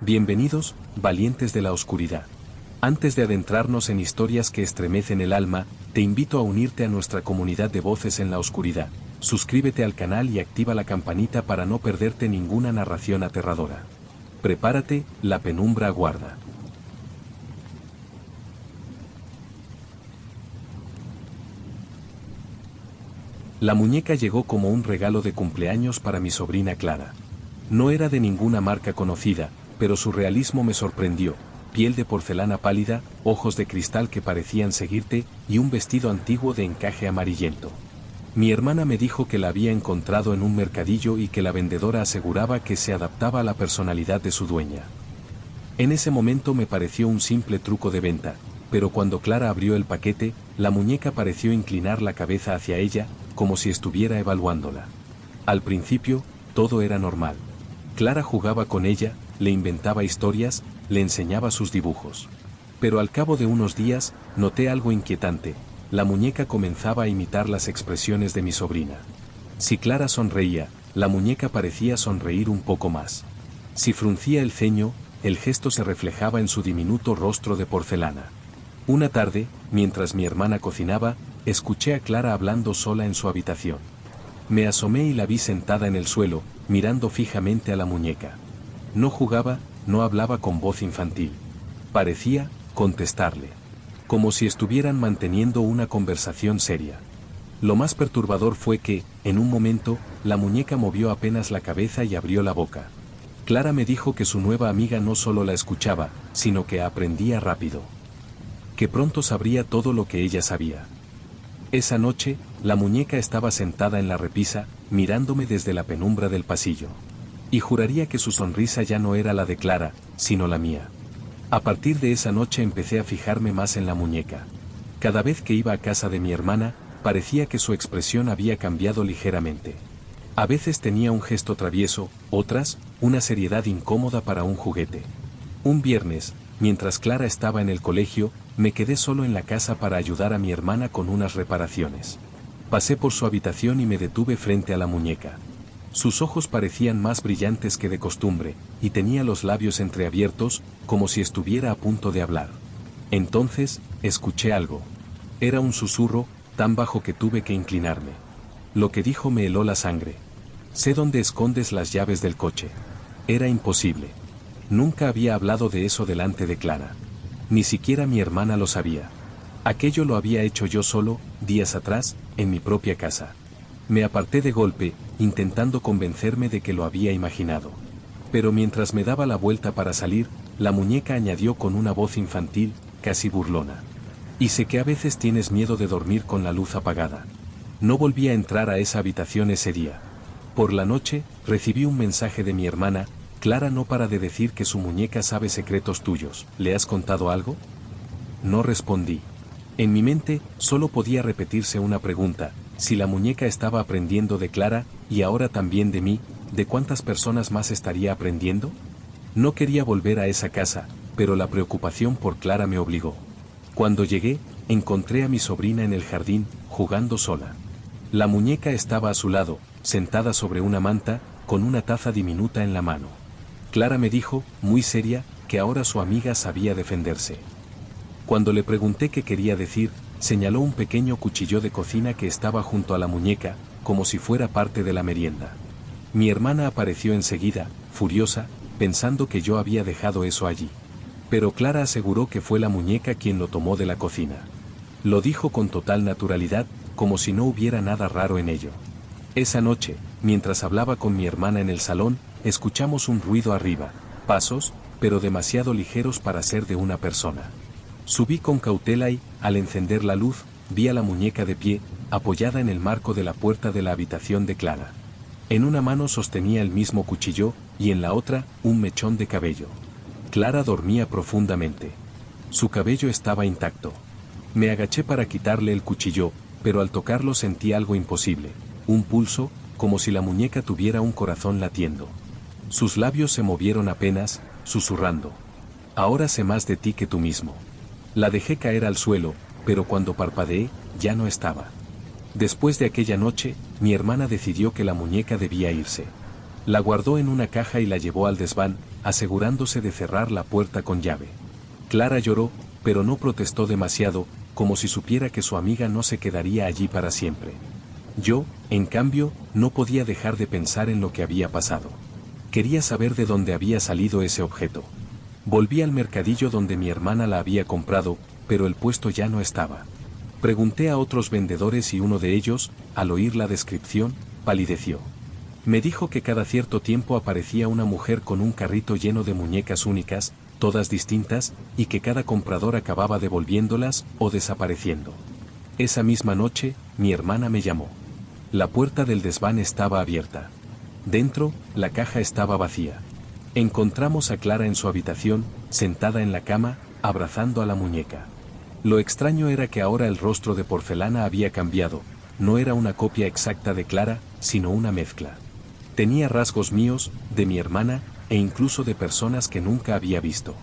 Bienvenidos, valientes de la oscuridad. Antes de adentrarnos en historias que estremecen el alma, te invito a unirte a nuestra comunidad de voces en la oscuridad. Suscríbete al canal y activa la campanita para no perderte ninguna narración aterradora. Prepárate, la penumbra aguarda. La muñeca llegó como un regalo de cumpleaños para mi sobrina Clara. No era de ninguna marca conocida, pero su realismo me sorprendió: piel de porcelana pálida, ojos de cristal que parecían seguirte, y un vestido antiguo de encaje amarillento. Mi hermana me dijo que la había encontrado en un mercadillo y que la vendedora aseguraba que se adaptaba a la personalidad de su dueña. En ese momento me pareció un simple truco de venta, pero cuando Clara abrió el paquete, la muñeca pareció inclinar la cabeza hacia ella, como si estuviera evaluándola. Al principio, todo era normal. Clara jugaba con ella, le inventaba historias, le enseñaba sus dibujos. Pero al cabo de unos días, noté algo inquietante: la muñeca comenzaba a imitar las expresiones de mi sobrina. Si Clara sonreía, la muñeca parecía sonreír un poco más. Si fruncía el ceño, el gesto se reflejaba en su diminuto rostro de porcelana. Una tarde, mientras mi hermana cocinaba, escuché a Clara hablando sola en su habitación. Me asomé y la vi sentada en el suelo, mirando fijamente a la muñeca. No jugaba, no hablaba con voz infantil. Parecía contestarle, como si estuvieran manteniendo una conversación seria. Lo más perturbador fue que, en un momento, la muñeca movió apenas la cabeza y abrió la boca. Clara me dijo que su nueva amiga no solo la escuchaba, sino que aprendía rápido. Que pronto sabría todo lo que ella sabía. Esa noche, la muñeca estaba sentada en la repisa, mirándome desde la penumbra del pasillo. Y juraría que su sonrisa ya no era la de Clara, sino la mía. A partir de esa noche empecé a fijarme más en la muñeca. Cada vez que iba a casa de mi hermana, parecía que su expresión había cambiado ligeramente. A veces tenía un gesto travieso, otras, una seriedad incómoda para un juguete. Un viernes, mientras Clara estaba en el colegio, me quedé solo en la casa para ayudar a mi hermana con unas reparaciones. Pasé por su habitación y me detuve frente a la muñeca. Sus ojos parecían más brillantes que de costumbre, y tenía los labios entreabiertos, como si estuviera a punto de hablar. Entonces, escuché algo. Era un susurro, tan bajo que tuve que inclinarme. Lo que dijo me heló la sangre. Sé dónde escondes las llaves del coche. Era imposible. Nunca había hablado de eso delante de Clara. Ni siquiera mi hermana lo sabía. Aquello lo había hecho yo solo, días atrás, en mi propia casa. Me aparté de golpe, intentando convencerme de que lo había imaginado. Pero mientras me daba la vuelta para salir, la muñeca añadió con una voz infantil, casi burlona: y sé que a veces tienes miedo de dormir con la luz apagada. No volví a entrar a esa habitación ese día. Por la noche, recibí un mensaje de mi hermana: Clara no para de decir que su muñeca sabe secretos tuyos. ¿Le has contado algo? No respondí. En mi mente, solo podía repetirse una pregunta: si la muñeca estaba aprendiendo de Clara, y ahora también de mí, ¿de cuántas personas más estaría aprendiendo? No quería volver a esa casa, pero la preocupación por Clara me obligó. Cuando llegué, encontré a mi sobrina en el jardín, jugando sola. La muñeca estaba a su lado, sentada sobre una manta, con una taza diminuta en la mano. Clara me dijo, muy seria, que ahora su amiga sabía defenderse. Cuando le pregunté qué quería decir, señaló un pequeño cuchillo de cocina que estaba junto a la muñeca, como si fuera parte de la merienda. Mi hermana apareció enseguida, furiosa, pensando que yo había dejado eso allí. Pero Clara aseguró que fue la muñeca quien lo tomó de la cocina. Lo dijo con total naturalidad, como si no hubiera nada raro en ello. Esa noche, mientras hablaba con mi hermana en el salón, escuchamos un ruido arriba, pasos, pero demasiado ligeros para ser de una persona. Subí con cautela y, al encender la luz, vi a la muñeca de pie, apoyada en el marco de la puerta de la habitación de Clara. En una mano sostenía el mismo cuchillo, y en la otra, un mechón de cabello. Clara dormía profundamente. Su cabello estaba intacto. Me agaché para quitarle el cuchillo, pero al tocarlo sentí algo imposible, un pulso, como si la muñeca tuviera un corazón latiendo. Sus labios se movieron apenas, susurrando: ahora sé más de ti que tú mismo. La dejé caer al suelo, pero cuando parpadeé, ya no estaba. Después de aquella noche, mi hermana decidió que la muñeca debía irse. La guardó en una caja y la llevó al desván, asegurándose de cerrar la puerta con llave. Clara lloró, pero no protestó demasiado, como si supiera que su amiga no se quedaría allí para siempre. Yo, en cambio, no podía dejar de pensar en lo que había pasado. Quería saber de dónde había salido ese objeto. Volví al mercadillo donde mi hermana la había comprado, pero el puesto ya no estaba. Pregunté a otros vendedores y uno de ellos, al oír la descripción, palideció. Me dijo que cada cierto tiempo aparecía una mujer con un carrito lleno de muñecas únicas, todas distintas, y que cada comprador acababa devolviéndolas o desapareciendo. Esa misma noche, mi hermana me llamó. La puerta del desván estaba abierta. Dentro, la caja estaba vacía. Encontramos a Clara en su habitación, sentada en la cama, abrazando a la muñeca. Lo extraño era que ahora el rostro de porcelana había cambiado, no era una copia exacta de Clara, sino una mezcla. Tenía rasgos míos, de mi hermana, e incluso de personas que nunca había visto.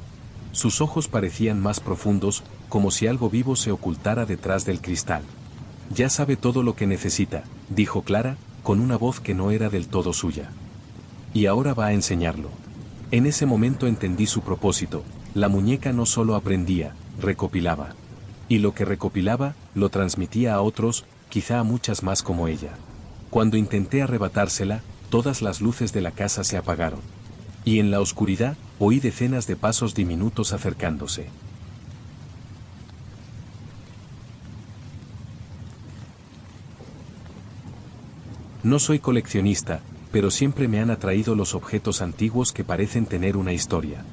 Sus ojos parecían más profundos, como si algo vivo se ocultara detrás del cristal. Ya sabe todo lo que necesita, dijo Clara, con una voz que no era del todo suya. Y ahora va a enseñarlo. En ese momento entendí su propósito, la muñeca no solo aprendía, recopilaba. Y lo que recopilaba, lo transmitía a otros, quizá a muchas más como ella. Cuando intenté arrebatársela, todas las luces de la casa se apagaron. Y en la oscuridad, oí decenas de pasos diminutos acercándose. No soy coleccionista, pero siempre me han atraído los objetos antiguos que parecen tener una historia.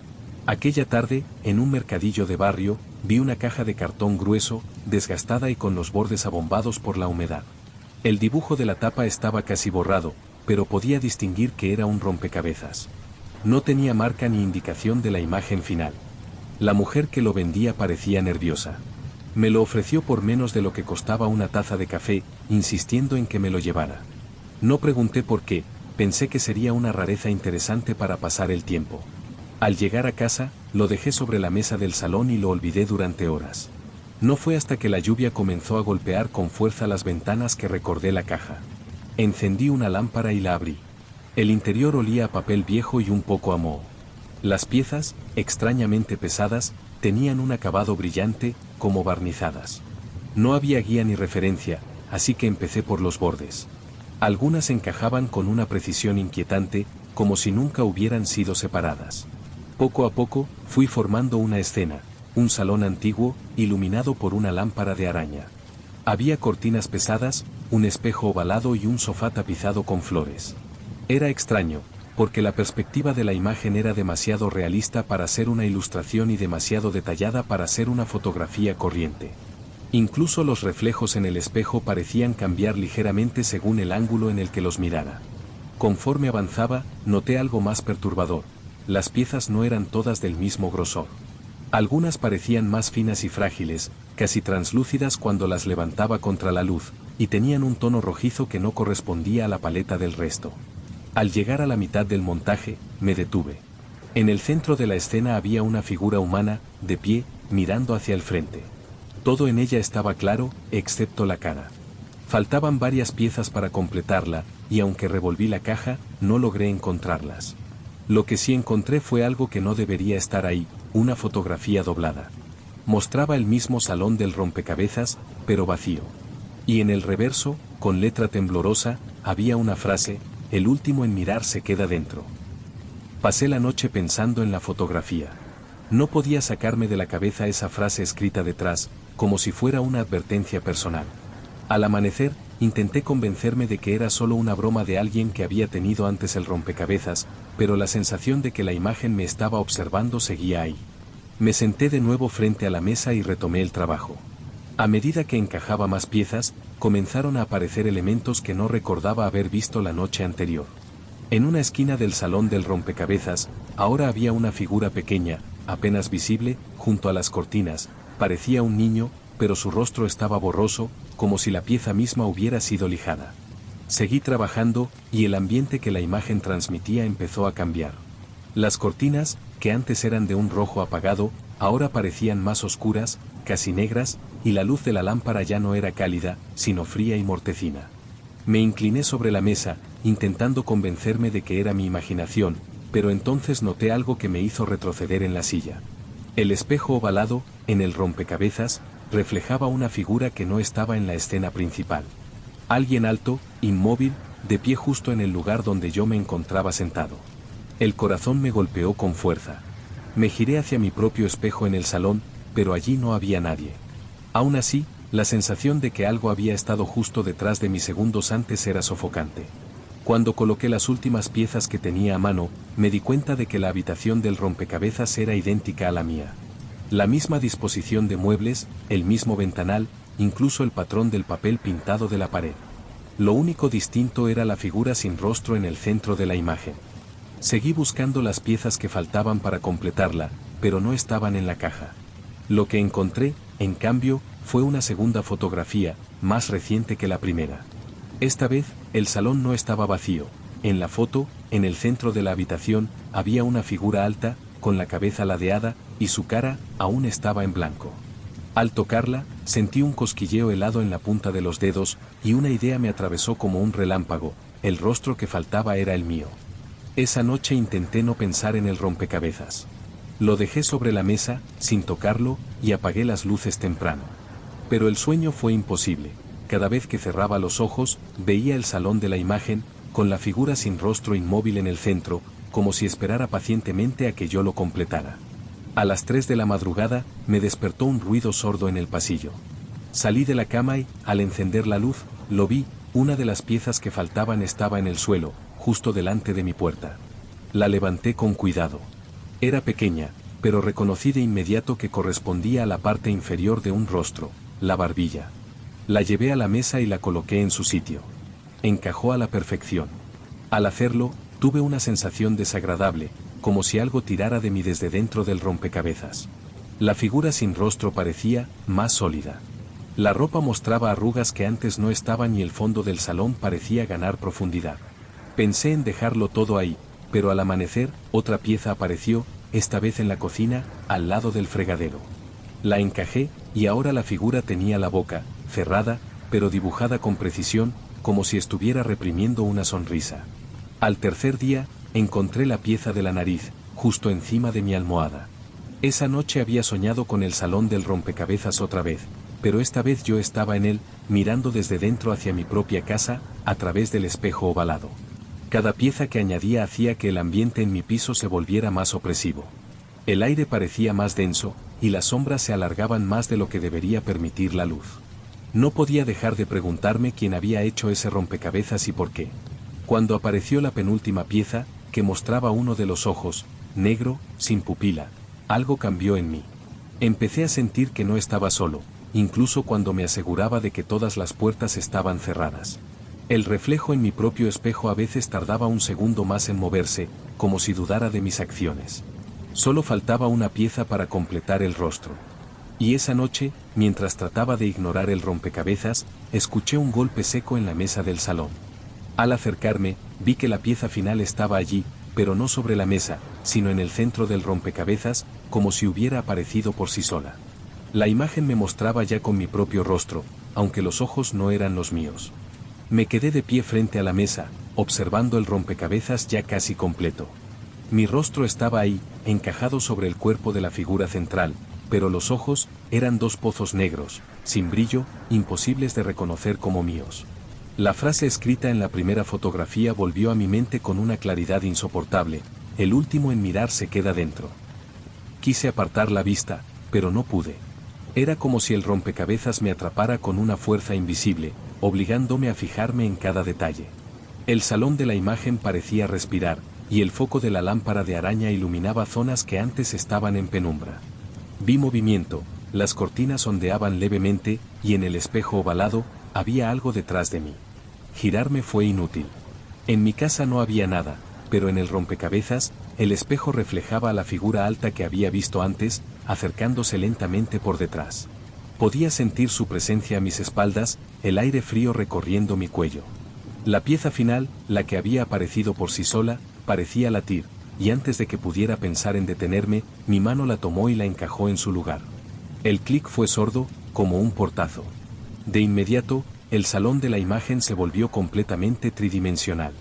Aquella tarde, en un mercadillo de barrio, vi una caja de cartón grueso, desgastada y con los bordes abombados por la humedad. El dibujo de la tapa estaba casi borrado, pero podía distinguir que era un rompecabezas. No tenía marca ni indicación de la imagen final. La mujer que lo vendía parecía nerviosa. Me lo ofreció por menos de lo que costaba una taza de café, insistiendo en que me lo llevara. No pregunté por qué, pensé que sería una rareza interesante para pasar el tiempo. Al llegar a casa, lo dejé sobre la mesa del salón y lo olvidé durante horas. No fue hasta que la lluvia comenzó a golpear con fuerza las ventanas que recordé la caja. Encendí una lámpara y la abrí. El interior olía a papel viejo y un poco a moho. Las piezas, extrañamente pesadas, tenían un acabado brillante, como barnizadas. No había guía ni referencia, así que empecé por los bordes. Algunas encajaban con una precisión inquietante, como si nunca hubieran sido separadas. Poco a poco, fui formando una escena, un salón antiguo, iluminado por una lámpara de araña. Había cortinas pesadas, un espejo ovalado y un sofá tapizado con flores. Era extraño, porque la perspectiva de la imagen era demasiado realista para ser una ilustración y demasiado detallada para ser una fotografía corriente. Incluso los reflejos en el espejo parecían cambiar ligeramente según el ángulo en el que los mirara. Conforme avanzaba, noté algo más perturbador. Las piezas no eran todas del mismo grosor. Algunas parecían más finas y frágiles, casi translúcidas cuando las levantaba contra la luz, y tenían un tono rojizo que no correspondía a la paleta del resto. Al llegar a la mitad del montaje, me detuve. En el centro de la escena había una figura humana, de pie, mirando hacia el frente. Todo en ella estaba claro, excepto la cara. Faltaban varias piezas para completarla, y aunque revolví la caja, no logré encontrarlas. Lo que sí encontré fue algo que no debería estar ahí, una fotografía doblada. Mostraba el mismo salón del rompecabezas, pero vacío. Y en el reverso, con letra temblorosa, había una frase: el último en mirar se queda dentro. Pasé la noche pensando en la fotografía. No podía sacarme de la cabeza esa frase escrita detrás, como si fuera una advertencia personal. Al amanecer, intenté convencerme de que era solo una broma de alguien que había tenido antes el rompecabezas, pero la sensación de que la imagen me estaba observando seguía ahí. Me senté de nuevo frente a la mesa y retomé el trabajo. A medida que encajaba más piezas, comenzaron a aparecer elementos que no recordaba haber visto la noche anterior. En una esquina del salón del rompecabezas, ahora había una figura pequeña, apenas visible, junto a las cortinas. Parecía un niño, pero su rostro estaba borroso, como si la pieza misma hubiera sido lijada. Seguí trabajando, y el ambiente que la imagen transmitía empezó a cambiar. Las cortinas, que antes eran de un rojo apagado, ahora parecían más oscuras, casi negras, y la luz de la lámpara ya no era cálida, sino fría y mortecina. Me incliné sobre la mesa, intentando convencerme de que era mi imaginación, pero entonces noté algo que me hizo retroceder en la silla. El espejo ovalado, en el rompecabezas, reflejaba una figura que no estaba en la escena principal. Alguien alto, inmóvil, de pie justo en el lugar donde yo me encontraba sentado. El corazón me golpeó con fuerza. Me giré hacia mi propio espejo en el salón, pero allí no había nadie. Aún así, la sensación de que algo había estado justo detrás de mí segundos antes era sofocante. Cuando coloqué las últimas piezas que tenía a mano, me di cuenta de que la habitación del rompecabezas era idéntica a la mía. La misma disposición de muebles, el mismo ventanal, incluso el patrón del papel pintado de la pared. Lo único distinto era la figura sin rostro en el centro de la imagen. Seguí buscando las piezas que faltaban para completarla, pero no estaban en la caja. Lo que encontré, en cambio, fue una segunda fotografía, más reciente que la primera. Esta vez, el salón no estaba vacío. En la foto, en el centro de la habitación, había una figura alta, con la cabeza ladeada, y su cara aún estaba en blanco. Al tocarla, sentí un cosquilleo helado en la punta de los dedos, y una idea me atravesó como un relámpago: el rostro que faltaba era el mío. Esa noche intenté no pensar en el rompecabezas. Lo dejé sobre la mesa, sin tocarlo, y apagué las luces temprano. Pero el sueño fue imposible. Cada vez que cerraba los ojos, veía el salón de la imagen, con la figura sin rostro inmóvil en el centro, como si esperara pacientemente a que yo lo completara. A las 3 de la madrugada, me despertó un ruido sordo en el pasillo. Salí de la cama y, al encender la luz, lo vi: una de las piezas que faltaban estaba en el suelo, justo delante de mi puerta. La levanté con cuidado. Era pequeña, pero reconocí de inmediato que correspondía a la parte inferior de un rostro, la barbilla. La llevé a la mesa y la coloqué en su sitio. Encajó a la perfección. Al hacerlo, tuve una sensación desagradable, como si algo tirara de mí desde dentro del rompecabezas. La figura sin rostro parecía más sólida. La ropa mostraba arrugas que antes no estaban y el fondo del salón parecía ganar profundidad. Pensé en dejarlo todo ahí, pero al amanecer, otra pieza apareció, esta vez en la cocina, al lado del fregadero. La encajé, y ahora la figura tenía la boca, cerrada, pero dibujada con precisión, como si estuviera reprimiendo una sonrisa. Al tercer día, encontré la pieza de la nariz, justo encima de mi almohada. Esa noche había soñado con el salón del rompecabezas otra vez, pero esta vez yo estaba en él, mirando desde dentro hacia mi propia casa, a través del espejo ovalado. Cada pieza que añadía hacía que el ambiente en mi piso se volviera más opresivo. El aire parecía más denso, y las sombras se alargaban más de lo que debería permitir la luz. No podía dejar de preguntarme quién había hecho ese rompecabezas y por qué. Cuando apareció la penúltima pieza, que mostraba uno de los ojos, negro, sin pupila, algo cambió en mí. Empecé a sentir que no estaba solo, incluso cuando me aseguraba de que todas las puertas estaban cerradas. El reflejo en mi propio espejo a veces tardaba un segundo más en moverse, como si dudara de mis acciones. Solo faltaba una pieza para completar el rostro. Y esa noche, mientras trataba de ignorar el rompecabezas, escuché un golpe seco en la mesa del salón. Al acercarme, vi que la pieza final estaba allí, pero no sobre la mesa, sino en el centro del rompecabezas, como si hubiera aparecido por sí sola. La imagen me mostraba ya con mi propio rostro, aunque los ojos no eran los míos. Me quedé de pie frente a la mesa, observando el rompecabezas ya casi completo. Mi rostro estaba ahí, encajado sobre el cuerpo de la figura central, pero los ojos eran dos pozos negros, sin brillo, imposibles de reconocer como míos. La frase escrita en la primera fotografía volvió a mi mente con una claridad insoportable: el último en mirar se queda dentro. Quise apartar la vista, pero no pude. Era como si el rompecabezas me atrapara con una fuerza invisible, obligándome a fijarme en cada detalle. El salón de la imagen parecía respirar, y el foco de la lámpara de araña iluminaba zonas que antes estaban en penumbra. Vi movimiento, las cortinas ondeaban levemente, y en el espejo ovalado, había algo detrás de mí. Girarme fue inútil. En mi casa no había nada, pero en el rompecabezas, el espejo reflejaba a la figura alta que había visto antes, acercándose lentamente por detrás. Podía sentir su presencia a mis espaldas, el aire frío recorriendo mi cuello. La pieza final, la que había aparecido por sí sola, parecía latir, y antes de que pudiera pensar en detenerme, mi mano la tomó y la encajó en su lugar. El clic fue sordo, como un portazo. De inmediato, el salón de la imagen se volvió completamente tridimensional.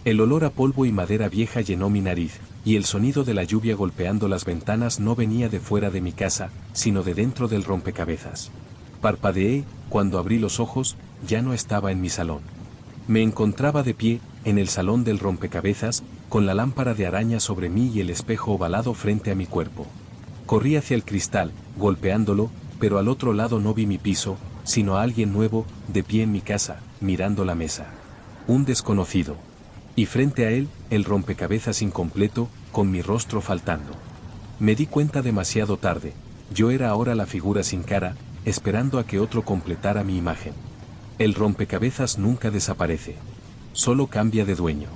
El olor a polvo y madera vieja llenó mi nariz, y el sonido de la lluvia golpeando las ventanas no venía de fuera de mi casa, sino de dentro del rompecabezas. Parpadeé, cuando abrí los ojos, ya no estaba en mi salón. Me encontraba de pie, en el salón del rompecabezas, con la lámpara de araña sobre mí y el espejo ovalado frente a mi cuerpo. Corrí hacia el cristal, golpeándolo, pero al otro lado no vi mi piso, sino a alguien nuevo, de pie en mi casa, mirando la mesa. Un desconocido. Y frente a él, el rompecabezas incompleto, con mi rostro faltando. Me di cuenta demasiado tarde, yo era ahora la figura sin cara, esperando a que otro completara mi imagen. El rompecabezas nunca desaparece. Solo cambia de dueño.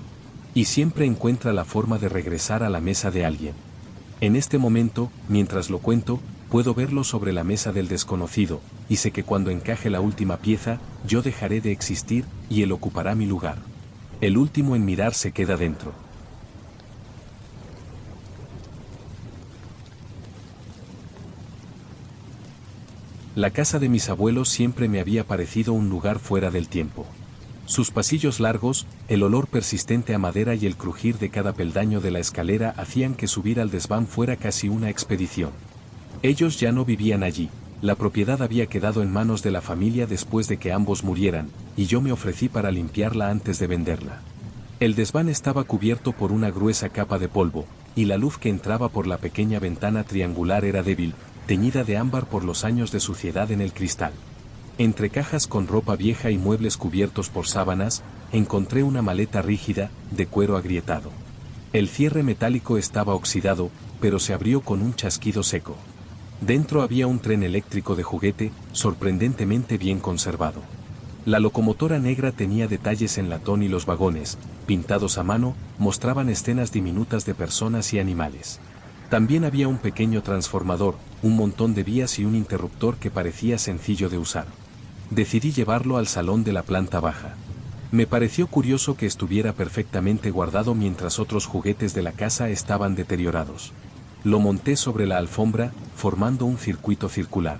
Y siempre encuentra la forma de regresar a la mesa de alguien. En este momento, mientras lo cuento, puedo verlo sobre la mesa del desconocido, y sé que cuando encaje la última pieza, yo dejaré de existir, y él ocupará mi lugar. El último en mirar se queda dentro. La casa de mis abuelos siempre me había parecido un lugar fuera del tiempo. Sus pasillos largos, el olor persistente a madera y el crujir de cada peldaño de la escalera hacían que subir al desván fuera casi una expedición. Ellos ya no vivían allí, la propiedad había quedado en manos de la familia después de que ambos murieran, y yo me ofrecí para limpiarla antes de venderla. El desván estaba cubierto por una gruesa capa de polvo, y la luz que entraba por la pequeña ventana triangular era débil, teñida de ámbar por los años de suciedad en el cristal. Entre cajas con ropa vieja y muebles cubiertos por sábanas, encontré una maleta rígida, de cuero agrietado. El cierre metálico estaba oxidado, pero se abrió con un chasquido seco. Dentro había un tren eléctrico de juguete, sorprendentemente bien conservado. La locomotora negra tenía detalles en latón y los vagones, pintados a mano, mostraban escenas diminutas de personas y animales. También había un pequeño transformador, un montón de vías y un interruptor que parecía sencillo de usar. Decidí llevarlo al salón de la planta baja. Me pareció curioso que estuviera perfectamente guardado mientras otros juguetes de la casa estaban deteriorados. Lo monté sobre la alfombra, formando un circuito circular.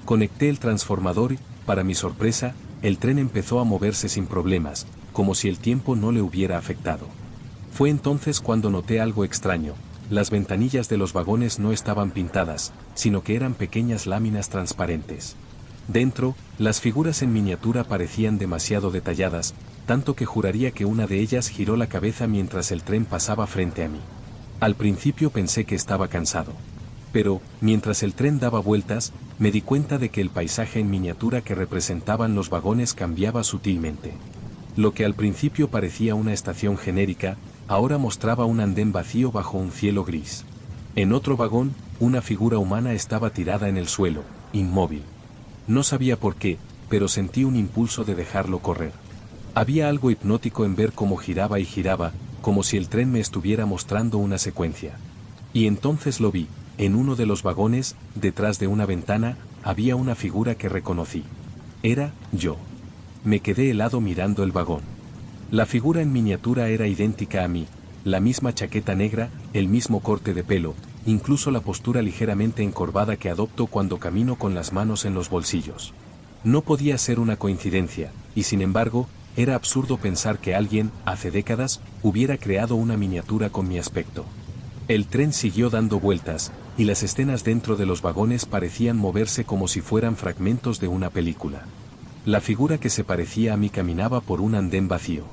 Conecté el transformador y, para mi sorpresa, el tren empezó a moverse sin problemas, como si el tiempo no le hubiera afectado. Fue entonces cuando noté algo extraño. Las ventanillas de los vagones no estaban pintadas, sino que eran pequeñas láminas transparentes. Dentro, las figuras en miniatura parecían demasiado detalladas, tanto que juraría que una de ellas giró la cabeza mientras el tren pasaba frente a mí. Al principio pensé que estaba cansado. Pero, mientras el tren daba vueltas, me di cuenta de que el paisaje en miniatura que representaban los vagones cambiaba sutilmente. Lo que al principio parecía una estación genérica, ahora mostraba un andén vacío bajo un cielo gris. En otro vagón, una figura humana estaba tirada en el suelo, inmóvil. No sabía por qué, pero sentí un impulso de dejarlo correr. Había algo hipnótico en ver cómo giraba y giraba, como si el tren me estuviera mostrando una secuencia. Y entonces lo vi, en uno de los vagones, detrás de una ventana, había una figura que reconocí. Era yo. Me quedé helado mirando el vagón. La figura en miniatura era idéntica a mí, la misma chaqueta negra, el mismo corte de pelo, incluso la postura ligeramente encorvada que adopto cuando camino con las manos en los bolsillos. No podía ser una coincidencia, y sin embargo, era absurdo pensar que alguien, hace décadas, hubiera creado una miniatura con mi aspecto. El tren siguió dando vueltas, y las escenas dentro de los vagones parecían moverse como si fueran fragmentos de una película. La figura que se parecía a mí caminaba por un andén vacío.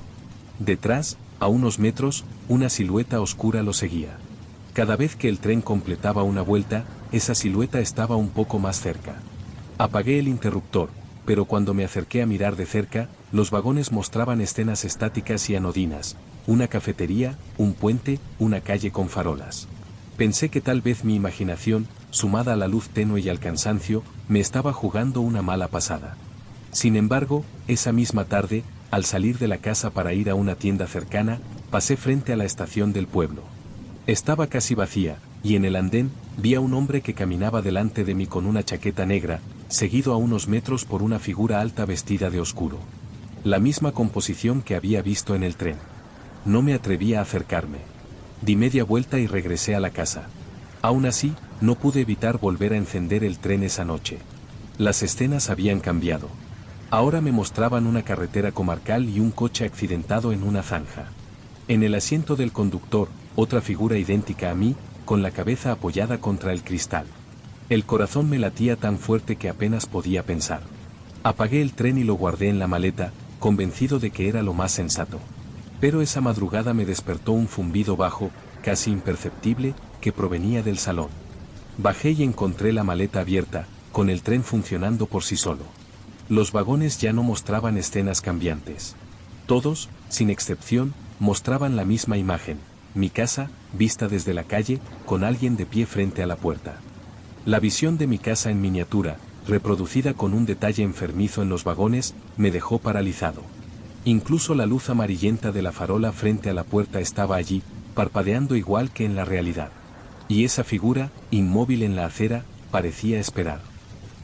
Detrás, a unos metros, una silueta oscura lo seguía. Cada vez que el tren completaba una vuelta, esa silueta estaba un poco más cerca. Apagué el interruptor, pero cuando me acerqué a mirar de cerca, los vagones mostraban escenas estáticas y anodinas, una cafetería, un puente, una calle con farolas. Pensé que tal vez mi imaginación, sumada a la luz tenue y al cansancio, me estaba jugando una mala pasada. Sin embargo, esa misma tarde, al salir de la casa para ir a una tienda cercana, pasé frente a la estación del pueblo. Estaba casi vacía, y en el andén, vi a un hombre que caminaba delante de mí con una chaqueta negra, seguido a unos metros por una figura alta vestida de oscuro. La misma composición que había visto en el tren. No me atreví a acercarme. Di media vuelta y regresé a la casa. Aún así, no pude evitar volver a encender el tren esa noche. Las escenas habían cambiado. Ahora me mostraban una carretera comarcal y un coche accidentado en una zanja. En el asiento del conductor, otra figura idéntica a mí, con la cabeza apoyada contra el cristal. El corazón me latía tan fuerte que apenas podía pensar. Apagué el tren y lo guardé en la maleta, convencido de que era lo más sensato. Pero esa madrugada me despertó un zumbido bajo, casi imperceptible, que provenía del salón. Bajé y encontré la maleta abierta, con el tren funcionando por sí solo. Los vagones ya no mostraban escenas cambiantes. Todos, sin excepción, mostraban la misma imagen, mi casa, vista desde la calle, con alguien de pie frente a la puerta. La visión de mi casa en miniatura, reproducida con un detalle enfermizo en los vagones, me dejó paralizado. Incluso la luz amarillenta de la farola frente a la puerta estaba allí, parpadeando igual que en la realidad. Y esa figura, inmóvil en la acera, parecía esperar.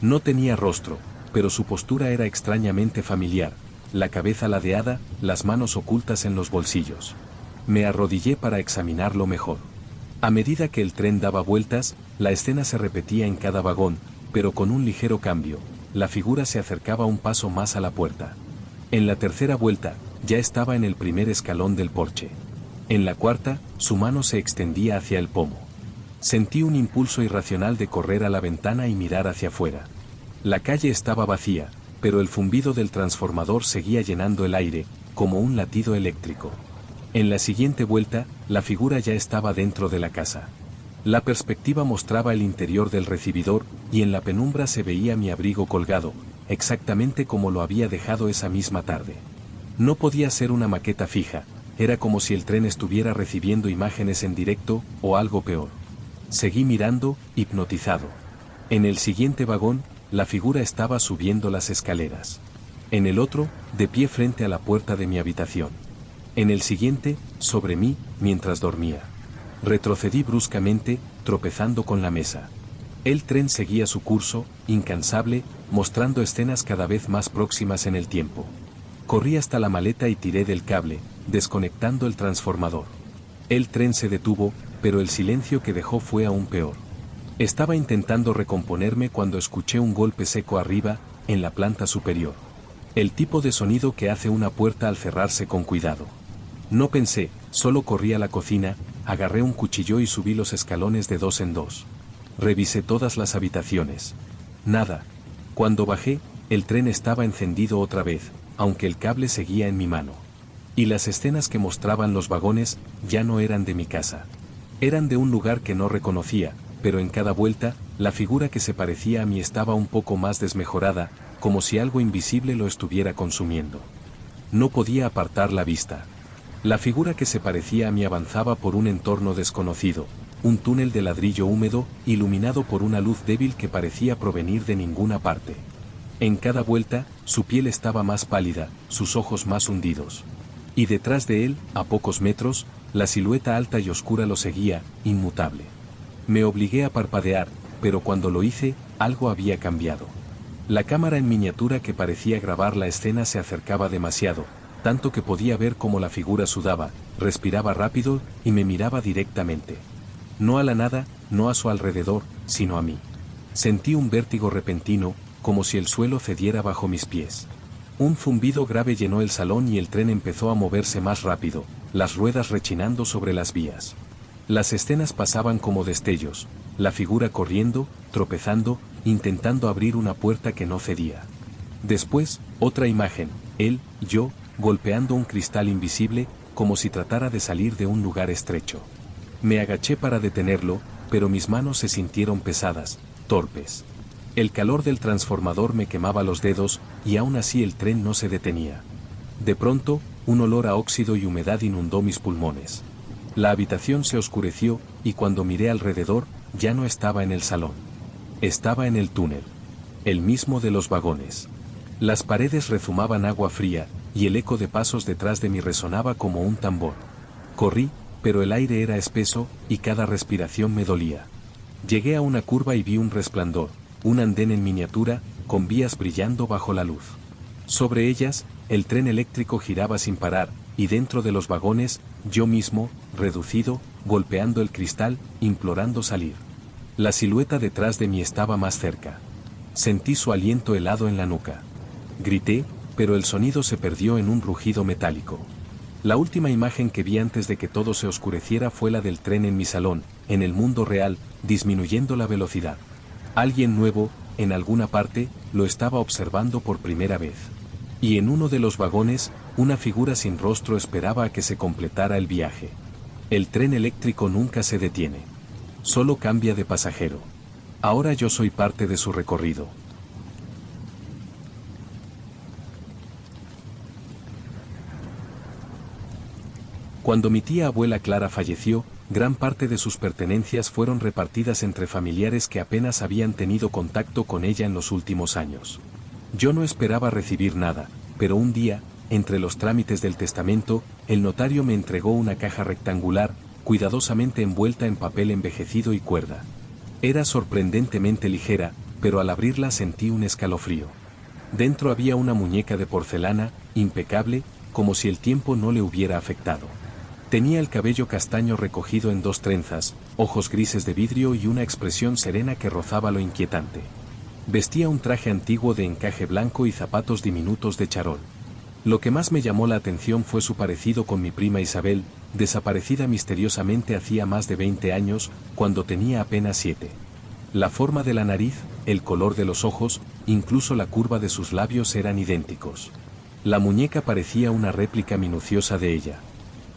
No tenía rostro, pero su postura era extrañamente familiar, la cabeza ladeada, las manos ocultas en los bolsillos. Me arrodillé para examinarlo mejor. A medida que el tren daba vueltas, la escena se repetía en cada vagón, pero con un ligero cambio, la figura se acercaba un paso más a la puerta. En la tercera vuelta, ya estaba en el primer escalón del porche. En la cuarta, su mano se extendía hacia el pomo. Sentí un impulso irracional de correr a la ventana y mirar hacia afuera. La calle estaba vacía, pero el zumbido del transformador seguía llenando el aire, como un latido eléctrico. En la siguiente vuelta, la figura ya estaba dentro de la casa. La perspectiva mostraba el interior del recibidor, y en la penumbra se veía mi abrigo colgado, exactamente como lo había dejado esa misma tarde. No podía ser una maqueta fija, era como si el tren estuviera recibiendo imágenes en directo, o algo peor. Seguí mirando, hipnotizado. En el siguiente vagón, la figura estaba subiendo las escaleras. En el otro, de pie frente a la puerta de mi habitación. En el siguiente, sobre mí, mientras dormía. Retrocedí bruscamente, tropezando con la mesa. El tren seguía su curso, incansable, mostrando escenas cada vez más próximas en el tiempo. Corrí hasta la maleta y tiré del cable, desconectando el transformador. El tren se detuvo, pero el silencio que dejó fue aún peor. Estaba intentando recomponerme cuando escuché un golpe seco arriba, en la planta superior. El tipo de sonido que hace una puerta al cerrarse con cuidado. No pensé, solo corrí a la cocina, agarré un cuchillo y subí los escalones de 2 en 2. Revisé todas las habitaciones. Nada. Cuando bajé, el tren estaba encendido otra vez, aunque el cable seguía en mi mano. Y las escenas que mostraban los vagones, ya no eran de mi casa. Eran de un lugar que no reconocía, pero en cada vuelta, la figura que se parecía a mí estaba un poco más desmejorada, como si algo invisible lo estuviera consumiendo. No podía apartar la vista. La figura que se parecía a mí avanzaba por un entorno desconocido, un túnel de ladrillo húmedo, iluminado por una luz débil que parecía provenir de ninguna parte. En cada vuelta, su piel estaba más pálida, sus ojos más hundidos. Y detrás de él, a pocos metros, la silueta alta y oscura lo seguía, inmutable. Me obligué a parpadear, pero cuando lo hice, algo había cambiado. La cámara en miniatura que parecía grabar la escena se acercaba demasiado, tanto que podía ver cómo la figura sudaba, respiraba rápido y me miraba directamente. No a la nada, no a su alrededor, sino a mí. Sentí un vértigo repentino, como si el suelo cediera bajo mis pies. Un zumbido grave llenó el salón y el tren empezó a moverse más rápido, las ruedas rechinando sobre las vías. Las escenas pasaban como destellos, la figura corriendo, tropezando, intentando abrir una puerta que no cedía. Después, otra imagen, él, yo, golpeando un cristal invisible, como si tratara de salir de un lugar estrecho. Me agaché para detenerlo, pero mis manos se sintieron pesadas, torpes. El calor del transformador me quemaba los dedos, y aún así el tren no se detenía. De pronto, un olor a óxido y humedad inundó mis pulmones. La habitación se oscureció, y cuando miré alrededor, ya no estaba en el salón. Estaba en el túnel. El mismo de los vagones. Las paredes rezumaban agua fría, y el eco de pasos detrás de mí resonaba como un tambor. Corrí, pero el aire era espeso, y cada respiración me dolía. Llegué a una curva y vi un resplandor, un andén en miniatura, con vías brillando bajo la luz. Sobre ellas, el tren eléctrico giraba sin parar, y dentro de los vagones, yo mismo, reducido, golpeando el cristal, implorando salir. La silueta detrás de mí estaba más cerca. Sentí su aliento helado en la nuca. Grité, pero el sonido se perdió en un rugido metálico. La última imagen que vi antes de que todo se oscureciera fue la del tren en mi salón, en el mundo real, disminuyendo la velocidad. Alguien nuevo, en alguna parte, lo estaba observando por primera vez. Y en uno de los vagones, una figura sin rostro esperaba a que se completara el viaje. El tren eléctrico nunca se detiene. Solo cambia de pasajero. Ahora yo soy parte de su recorrido. Cuando mi tía abuela Clara falleció, gran parte de sus pertenencias fueron repartidas entre familiares que apenas habían tenido contacto con ella en los últimos años. Yo no esperaba recibir nada, pero un día, entre los trámites del testamento, el notario me entregó una caja rectangular, cuidadosamente envuelta en papel envejecido y cuerda. Era sorprendentemente ligera, pero al abrirla sentí un escalofrío. Dentro había una muñeca de porcelana, impecable, como si el tiempo no le hubiera afectado. Tenía el cabello castaño recogido en 2 trenzas, ojos grises de vidrio y una expresión serena que rozaba lo inquietante. Vestía un traje antiguo de encaje blanco y zapatos diminutos de charol. Lo que más me llamó la atención fue su parecido con mi prima Isabel, desaparecida misteriosamente hacía más de 20 años, cuando tenía apenas 7. La forma de la nariz, el color de los ojos, incluso la curva de sus labios eran idénticos. La muñeca parecía una réplica minuciosa de ella.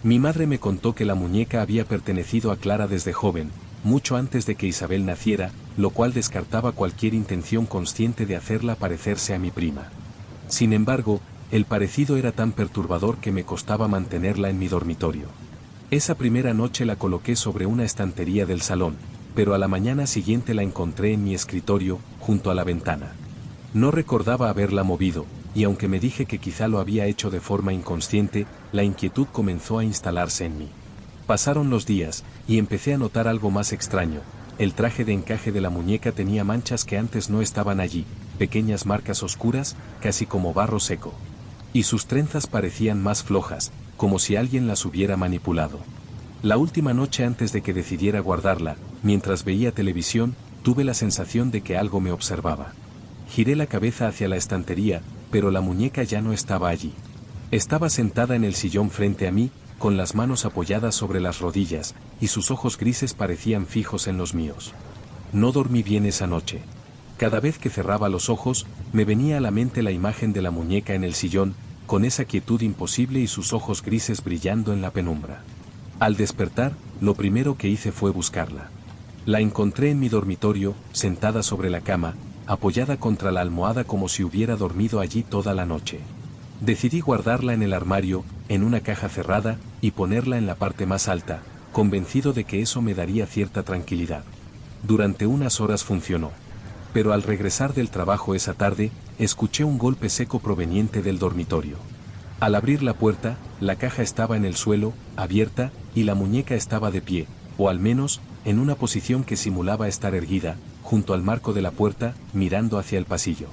Mi madre me contó que la muñeca había pertenecido a Clara desde joven, mucho antes de que Isabel naciera, lo cual descartaba cualquier intención consciente de hacerla parecerse a mi prima. Sin embargo, el parecido era tan perturbador que me costaba mantenerla en mi dormitorio. Esa primera noche la coloqué sobre una estantería del salón, pero a la mañana siguiente la encontré en mi escritorio, junto a la ventana. No recordaba haberla movido, y aunque me dije que quizá lo había hecho de forma inconsciente, la inquietud comenzó a instalarse en mí. Pasaron los días, y empecé a notar algo más extraño. El traje de encaje de la muñeca tenía manchas que antes no estaban allí, pequeñas marcas oscuras, casi como barro seco. Y sus trenzas parecían más flojas, como si alguien las hubiera manipulado. La última noche antes de que decidiera guardarla, mientras veía televisión, tuve la sensación de que algo me observaba. Giré la cabeza hacia la estantería, pero la muñeca ya no estaba allí. Estaba sentada en el sillón frente a mí, con las manos apoyadas sobre las rodillas, y sus ojos grises parecían fijos en los míos. No dormí bien esa noche. Cada vez que cerraba los ojos, me venía a la mente la imagen de la muñeca en el sillón, con esa quietud imposible y sus ojos grises brillando en la penumbra. Al despertar, lo primero que hice fue buscarla. La encontré en mi dormitorio, sentada sobre la cama, apoyada contra la almohada como si hubiera dormido allí toda la noche. Decidí guardarla en el armario, en una caja cerrada, y ponerla en la parte más alta, convencido de que eso me daría cierta tranquilidad. Durante unas horas funcionó. Pero al regresar del trabajo esa tarde, escuché un golpe seco proveniente del dormitorio. Al abrir la puerta, la caja estaba en el suelo, abierta, y la muñeca estaba de pie, o al menos, en una posición que simulaba estar erguida, junto al marco de la puerta, mirando hacia el pasillo.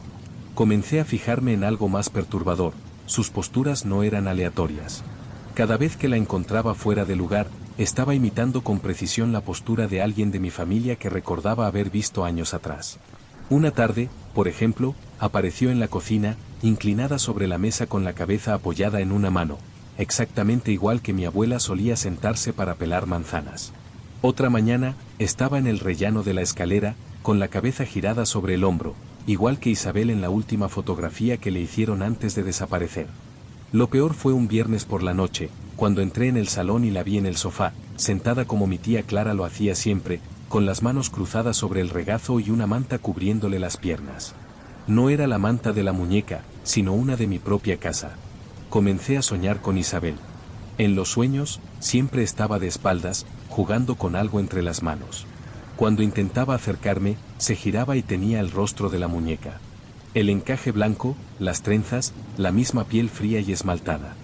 Comencé a fijarme en algo más perturbador, sus posturas no eran aleatorias. Cada vez que la encontraba fuera de lugar, estaba imitando con precisión la postura de alguien de mi familia que recordaba haber visto años atrás. Una tarde, por ejemplo, apareció en la cocina, inclinada sobre la mesa con la cabeza apoyada en una mano, exactamente igual que mi abuela solía sentarse para pelar manzanas. Otra mañana, estaba en el rellano de la escalera, con la cabeza girada sobre el hombro, igual que Isabel en la última fotografía que le hicieron antes de desaparecer. Lo peor fue un viernes por la noche, cuando entré en el salón y la vi en el sofá, sentada como mi tía Clara lo hacía siempre, con las manos cruzadas sobre el regazo y una manta cubriéndole las piernas. No era la manta de la muñeca, sino una de mi propia casa. Comencé a soñar con Isabel. En los sueños, siempre estaba de espaldas, jugando con algo entre las manos. Cuando intentaba acercarme, se giraba y tenía el rostro de la muñeca. El encaje blanco, las trenzas, la misma piel fría y esmaltada.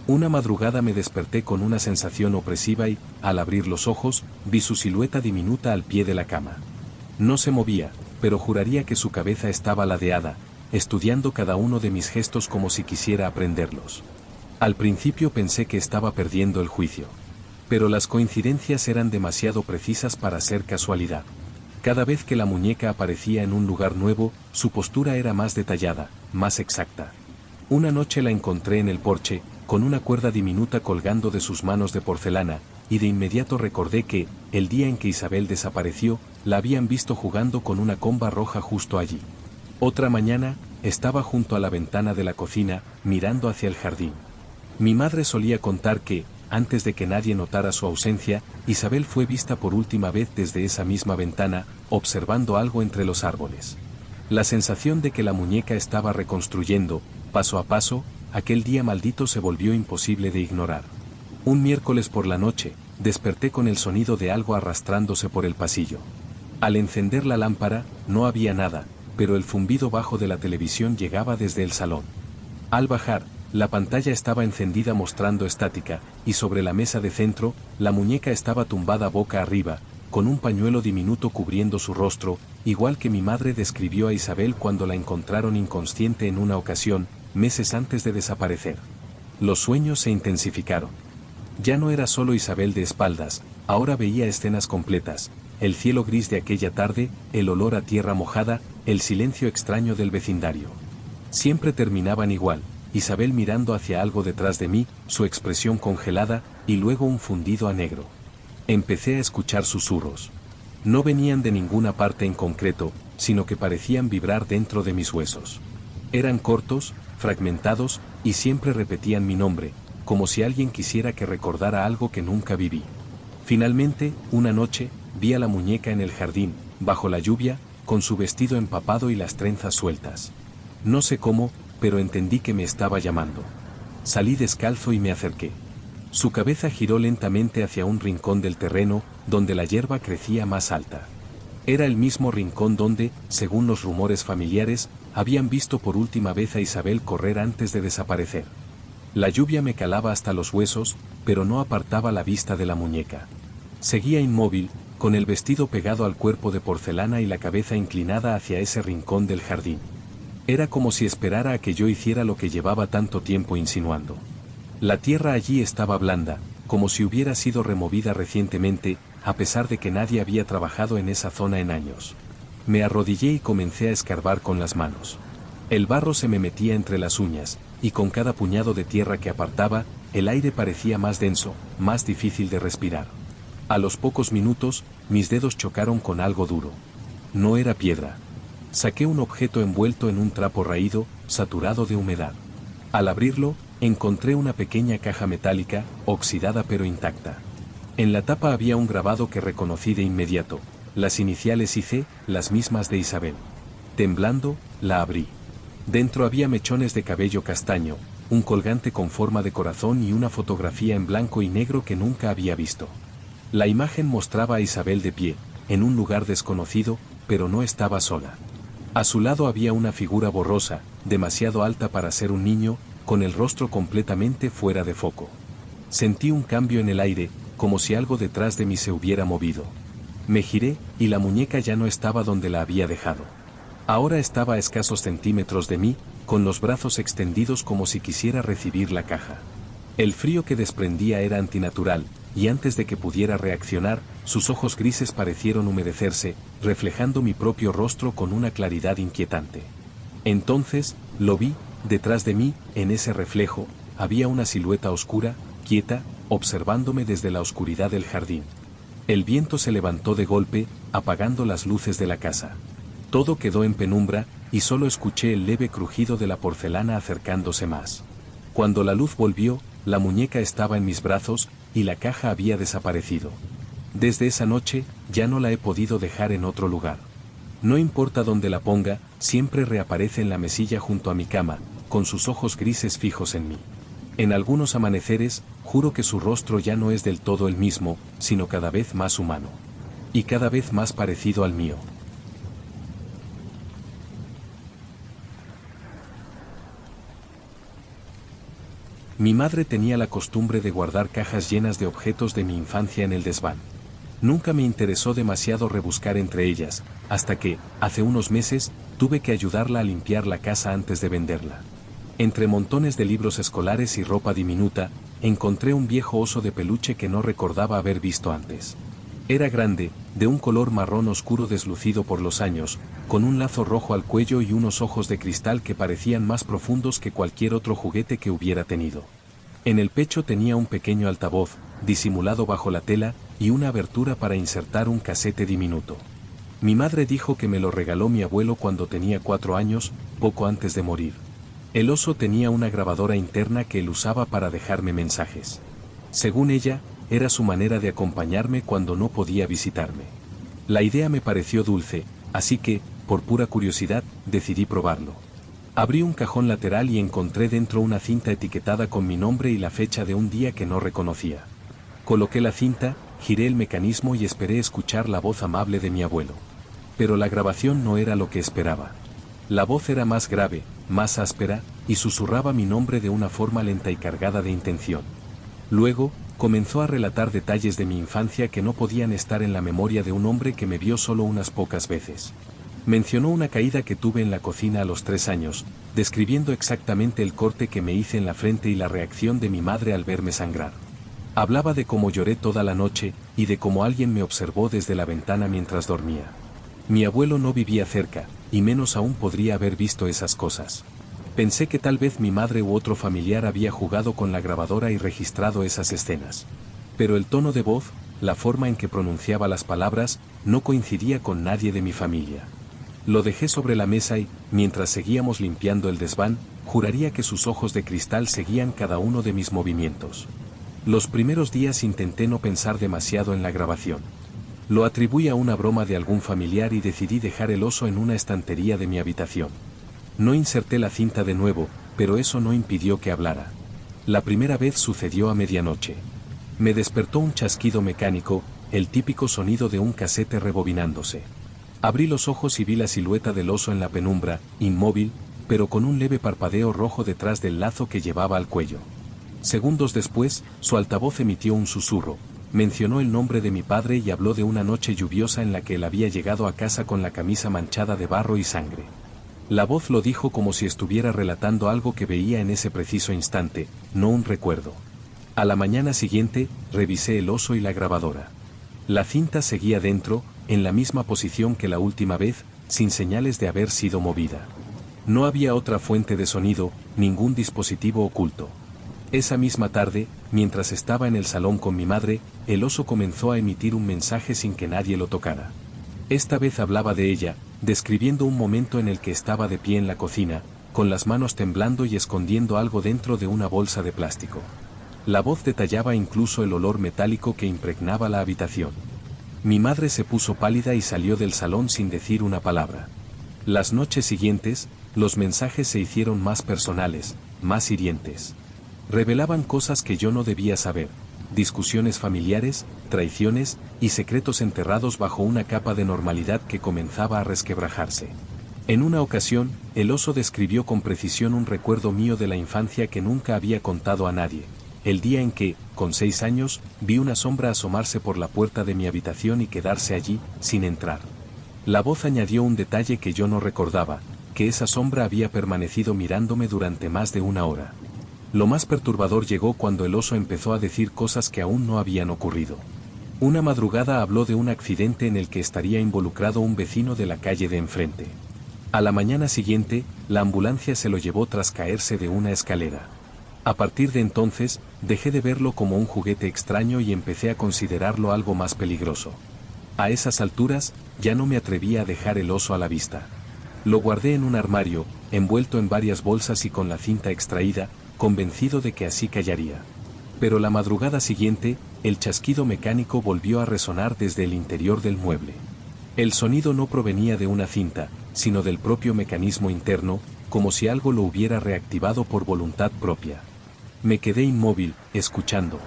Una madrugada me desperté con una sensación opresiva y, al abrir los ojos, vi su silueta diminuta al pie de la cama. No se movía, pero juraría que su cabeza estaba ladeada, estudiando cada uno de mis gestos como si quisiera aprenderlos. Al principio pensé que estaba perdiendo el juicio. Pero las coincidencias eran demasiado precisas para ser casualidad. Cada vez que la muñeca aparecía en un lugar nuevo, su postura era más detallada, más exacta. Una noche la encontré en el porche, con una cuerda diminuta colgando de sus manos de porcelana, y de inmediato recordé que, el día en que Isabel desapareció, la habían visto jugando con una comba roja justo allí. Otra mañana, estaba junto a la ventana de la cocina, mirando hacia el jardín. Mi madre solía contar que, antes de que nadie notara su ausencia, Isabel fue vista por última vez desde esa misma ventana, observando algo entre los árboles. La sensación de que la muñeca estaba reconstruyendo, paso a paso, aquel día maldito se volvió imposible de ignorar. Un miércoles por la noche, desperté con el sonido de algo arrastrándose por el pasillo. Al encender la lámpara, no había nada, pero el zumbido bajo de la televisión llegaba desde el salón. Al bajar, la pantalla estaba encendida mostrando estática, y sobre la mesa de centro, la muñeca estaba tumbada boca arriba, con un pañuelo diminuto cubriendo su rostro, igual que mi madre describió a Isabel cuando la encontraron inconsciente en una ocasión, meses antes de desaparecer. Los sueños se intensificaron. Ya no era solo Isabel de espaldas, ahora veía escenas completas, el cielo gris de aquella tarde, el olor a tierra mojada, el silencio extraño del vecindario. Siempre terminaban igual, Isabel mirando hacia algo detrás de mí, su expresión congelada, y luego un fundido a negro. Empecé a escuchar susurros. No venían de ninguna parte en concreto, sino que parecían vibrar dentro de mis huesos. Eran cortos, fragmentados, y siempre repetían mi nombre, como si alguien quisiera que recordara algo que nunca viví. Finalmente, una noche, vi a la muñeca en el jardín, bajo la lluvia, con su vestido empapado y las trenzas sueltas. No sé cómo, pero entendí que me estaba llamando. Salí descalzo y me acerqué. Su cabeza giró lentamente hacia un rincón del terreno, donde la hierba crecía más alta. Era el mismo rincón donde, según los rumores familiares, habían visto por última vez a Isabel correr antes de desaparecer. La lluvia me calaba hasta los huesos, pero no apartaba la vista de la muñeca. Seguía inmóvil, con el vestido pegado al cuerpo de porcelana y la cabeza inclinada hacia ese rincón del jardín. Era como si esperara a que yo hiciera lo que llevaba tanto tiempo insinuando. La tierra allí estaba blanda, como si hubiera sido removida recientemente, a pesar de que nadie había trabajado en esa zona en años. Me arrodillé y comencé a escarbar con las manos. El barro se me metía entre las uñas, y con cada puñado de tierra que apartaba, el aire parecía más denso, más difícil de respirar. A los pocos minutos, mis dedos chocaron con algo duro. No era piedra. Saqué un objeto envuelto en un trapo raído, saturado de humedad. Al abrirlo, encontré una pequeña caja metálica, oxidada pero intacta. En la tapa había un grabado que reconocí de inmediato, las iniciales IC, las mismas de Isabel. Temblando, la abrí. Dentro había mechones de cabello castaño, un colgante con forma de corazón y una fotografía en blanco y negro que nunca había visto. La imagen mostraba a Isabel de pie, en un lugar desconocido, pero no estaba sola. A su lado había una figura borrosa, demasiado alta para ser un niño, con el rostro completamente fuera de foco. Sentí un cambio en el aire, como si algo detrás de mí se hubiera movido. Me giré, y la muñeca ya no estaba donde la había dejado. Ahora estaba a escasos centímetros de mí, con los brazos extendidos como si quisiera recibir la caja. El frío que desprendía era antinatural, y antes de que pudiera reaccionar, sus ojos grises parecieron humedecerse, reflejando mi propio rostro con una claridad inquietante. Entonces, lo vi, detrás de mí, en ese reflejo, había una silueta oscura, quieta, observándome desde la oscuridad del jardín. El viento se levantó de golpe, apagando las luces de la casa. Todo quedó en penumbra, y solo escuché el leve crujido de la porcelana acercándose más. Cuando la luz volvió, la muñeca estaba en mis brazos, y la caja había desaparecido. Desde esa noche, ya no la he podido dejar en otro lugar. No importa dónde la ponga, siempre reaparece en la mesilla junto a mi cama, con sus ojos grises fijos en mí. En algunos amaneceres, juro que su rostro ya no es del todo el mismo, sino cada vez más humano. Y cada vez más parecido al mío. Mi madre tenía la costumbre de guardar cajas llenas de objetos de mi infancia en el desván. Nunca me interesó demasiado rebuscar entre ellas, hasta que, hace unos meses, tuve que ayudarla a limpiar la casa antes de venderla. Entre montones de libros escolares y ropa diminuta, encontré un viejo oso de peluche que no recordaba haber visto antes. Era grande, de un color marrón oscuro deslucido por los años, con un lazo rojo al cuello y unos ojos de cristal que parecían más profundos que cualquier otro juguete que hubiera tenido. En el pecho tenía un pequeño altavoz, disimulado bajo la tela, y una abertura para insertar un casete diminuto. Mi madre dijo que me lo regaló mi abuelo cuando tenía 4 años, poco antes de morir. El oso tenía una grabadora interna que él usaba para dejarme mensajes. Según ella, era su manera de acompañarme cuando no podía visitarme. La idea me pareció dulce, así que, por pura curiosidad, decidí probarlo. Abrí un cajón lateral y encontré dentro una cinta etiquetada con mi nombre y la fecha de un día que no reconocía. Coloqué la cinta, giré el mecanismo y esperé escuchar la voz amable de mi abuelo. Pero la grabación no era lo que esperaba. La voz era más grave, más áspera, y susurraba mi nombre de una forma lenta y cargada de intención. Luego, comenzó a relatar detalles de mi infancia que no podían estar en la memoria de un hombre que me vio solo unas pocas veces. Mencionó una caída que tuve en la cocina a los 3 años, describiendo exactamente el corte que me hice en la frente y la reacción de mi madre al verme sangrar. Hablaba de cómo lloré toda la noche, y de cómo alguien me observó desde la ventana mientras dormía. Mi abuelo no vivía cerca, y menos aún podría haber visto esas cosas. Pensé que tal vez mi madre u otro familiar había jugado con la grabadora y registrado esas escenas. Pero el tono de voz, la forma en que pronunciaba las palabras, no coincidía con nadie de mi familia. Lo dejé sobre la mesa y, mientras seguíamos limpiando el desván, juraría que sus ojos de cristal seguían cada uno de mis movimientos. Los primeros días intenté no pensar demasiado en la grabación. Lo atribuí a una broma de algún familiar y decidí dejar el oso en una estantería de mi habitación. No inserté la cinta de nuevo, pero eso no impidió que hablara. La primera vez sucedió a medianoche. Me despertó un chasquido mecánico, el típico sonido de un casete rebobinándose. Abrí los ojos y vi la silueta del oso en la penumbra, inmóvil, pero con un leve parpadeo rojo detrás del lazo que llevaba al cuello. Segundos después, su altavoz emitió un susurro. Mencionó el nombre de mi padre y habló de una noche lluviosa en la que él había llegado a casa con la camisa manchada de barro y sangre. La voz lo dijo como si estuviera relatando algo que veía en ese preciso instante, no un recuerdo. A la mañana siguiente, revisé el oso y la grabadora. La cinta seguía dentro, en la misma posición que la última vez, sin señales de haber sido movida. No había otra fuente de sonido, ningún dispositivo oculto. Esa misma tarde, mientras estaba en el salón con mi madre, el oso comenzó a emitir un mensaje sin que nadie lo tocara. Esta vez hablaba de ella, describiendo un momento en el que estaba de pie en la cocina, con las manos temblando y escondiendo algo dentro de una bolsa de plástico. La voz detallaba incluso el olor metálico que impregnaba la habitación. Mi madre se puso pálida y salió del salón sin decir una palabra. Las noches siguientes, los mensajes se hicieron más personales, más hirientes. Revelaban cosas que yo no debía saber, discusiones familiares, traiciones y secretos enterrados bajo una capa de normalidad que comenzaba a resquebrajarse. En una ocasión, el oso describió con precisión un recuerdo mío de la infancia que nunca había contado a nadie. El día en que, con 6 años, vi una sombra asomarse por la puerta de mi habitación y quedarse allí, sin entrar. La voz añadió un detalle que yo no recordaba, que esa sombra había permanecido mirándome durante más de 1 hora. Lo más perturbador llegó cuando el oso empezó a decir cosas que aún no habían ocurrido. Una madrugada habló de un accidente en el que estaría involucrado un vecino de la calle de enfrente. A la mañana siguiente, la ambulancia se lo llevó tras caerse de una escalera. A partir de entonces, dejé de verlo como un juguete extraño y empecé a considerarlo algo más peligroso. A esas alturas, ya no me atrevía a dejar el oso a la vista. Lo guardé en un armario, envuelto en varias bolsas y con la cinta extraída, convencido de que así callaría. Pero la madrugada siguiente, el chasquido mecánico volvió a resonar desde el interior del mueble. El sonido no provenía de una cinta, sino del propio mecanismo interno, como si algo lo hubiera reactivado por voluntad propia. Me quedé inmóvil, escuchando.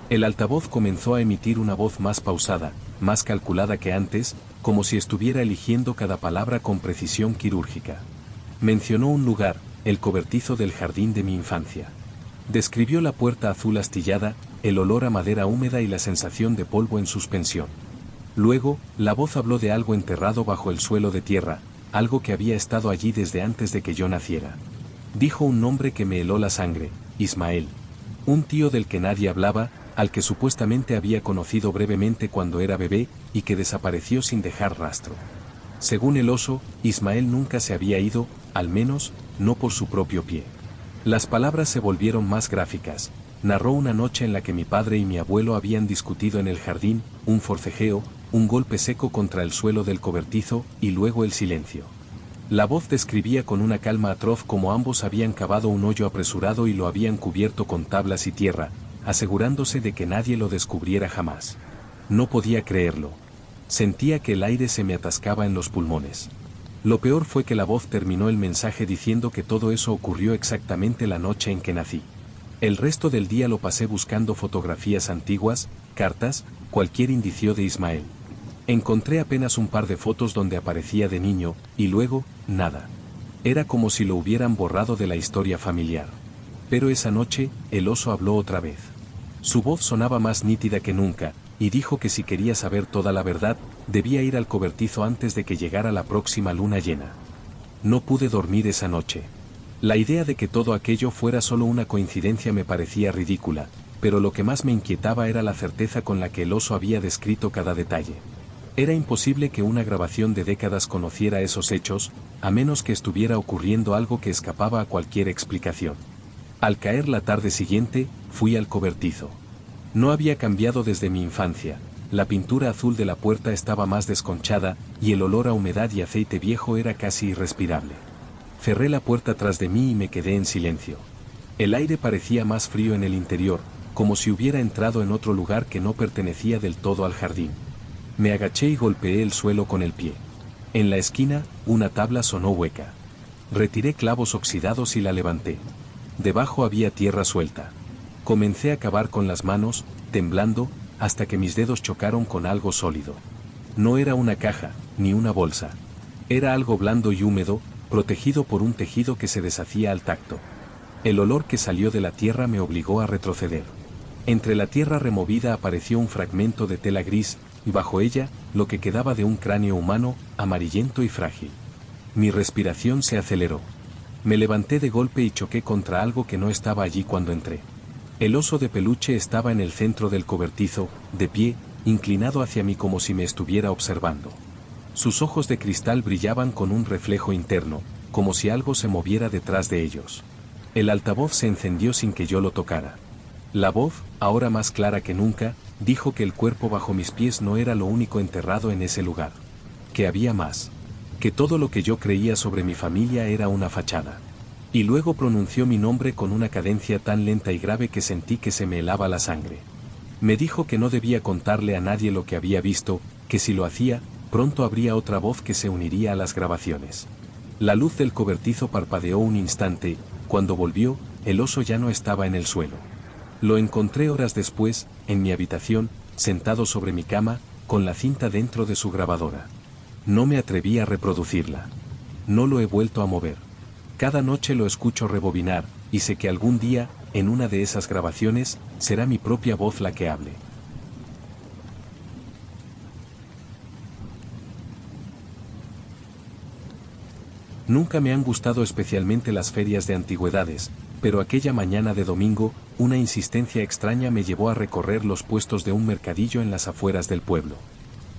El altavoz comenzó a emitir una voz más pausada, más calculada que antes, como si estuviera eligiendo cada palabra con precisión quirúrgica. Mencionó un lugar, el cobertizo del jardín de mi infancia. Describió la puerta azul astillada, el olor a madera húmeda y la sensación de polvo en suspensión. Luego, la voz habló de algo enterrado bajo el suelo de tierra, algo que había estado allí desde antes de que yo naciera. Dijo un nombre que me heló la sangre, Ismael. Un tío del que nadie hablaba, al que supuestamente había conocido brevemente cuando era bebé, y que desapareció sin dejar rastro. Según el oso, Ismael nunca se había ido, al menos, no por su propio pie. Las palabras se volvieron más gráficas. narró una noche en la que mi padre y mi abuelo habían discutido en el jardín, un forcejeo, un golpe seco contra el suelo del cobertizo, y luego el silencio. La voz describía con una calma atroz cómo ambos habían cavado un hoyo apresurado y lo habían cubierto con tablas y tierra, asegurándose de que nadie lo descubriera jamás. No podía creerlo. Sentía que el aire se me atascaba en los pulmones. Lo peor fue que la voz terminó el mensaje diciendo que todo eso ocurrió exactamente la noche en que nací. El resto del día lo pasé buscando fotografías antiguas, cartas, cualquier indicio de Ismael. Encontré apenas un par de fotos donde aparecía de niño, y luego, nada. Era como si lo hubieran borrado de la historia familiar. Pero esa noche, el oso habló otra vez. Su voz sonaba más nítida que nunca, y dijo que si quería saber toda la verdad, debía ir al cobertizo antes de que llegara la próxima luna llena. No pude dormir esa noche. La idea de que todo aquello fuera solo una coincidencia me parecía ridícula, pero lo que más me inquietaba era la certeza con la que el oso había descrito cada detalle. Era imposible que una grabación de décadas conociera esos hechos, a menos que estuviera ocurriendo algo que escapaba a cualquier explicación. Al caer la tarde siguiente, fui al cobertizo. No había cambiado desde mi infancia, la pintura azul de la puerta estaba más desconchada, y el olor a humedad y aceite viejo era casi irrespirable. Cerré la puerta tras de mí y me quedé en silencio. El aire parecía más frío en el interior, como si hubiera entrado en otro lugar que no pertenecía del todo al jardín. Me agaché y golpeé el suelo con el pie. En la esquina, una tabla sonó hueca. Retiré clavos oxidados y la levanté. Debajo había tierra suelta. Comencé a cavar con las manos, temblando, hasta que mis dedos chocaron con algo sólido. No era una caja, ni una bolsa. Era algo blando y húmedo, protegido por un tejido que se deshacía al tacto. El olor que salió de la tierra me obligó a retroceder. Entre la tierra removida apareció un fragmento de tela gris, y bajo ella, lo que quedaba de un cráneo humano, amarillento y frágil. Mi respiración se aceleró. Me levanté de golpe y choqué contra algo que no estaba allí cuando entré. El oso de peluche estaba en el centro del cobertizo, de pie, inclinado hacia mí como si me estuviera observando. Sus ojos de cristal brillaban con un reflejo interno, como si algo se moviera detrás de ellos. El altavoz se encendió sin que yo lo tocara. La voz, ahora más clara que nunca, dijo que el cuerpo bajo mis pies no era lo único enterrado en ese lugar. Que había más. Que todo lo que yo creía sobre mi familia era una fachada. Y luego pronunció mi nombre con una cadencia tan lenta y grave que sentí que se me helaba la sangre. Me dijo que no debía contarle a nadie lo que había visto, que si lo hacía, pronto habría otra voz que se uniría a las grabaciones. La luz del cobertizo parpadeó un instante, cuando volvió, el oso ya no estaba en el suelo. Lo encontré horas después, en mi habitación, sentado sobre mi cama, con la cinta dentro de su grabadora. No me atreví a reproducirla. No lo he vuelto a mover. Cada noche lo escucho rebobinar, y sé que algún día, en una de esas grabaciones, será mi propia voz la que hable. Nunca me han gustado especialmente las ferias de antigüedades, pero aquella mañana de domingo, una insistencia extraña me llevó a recorrer los puestos de un mercadillo en las afueras del pueblo.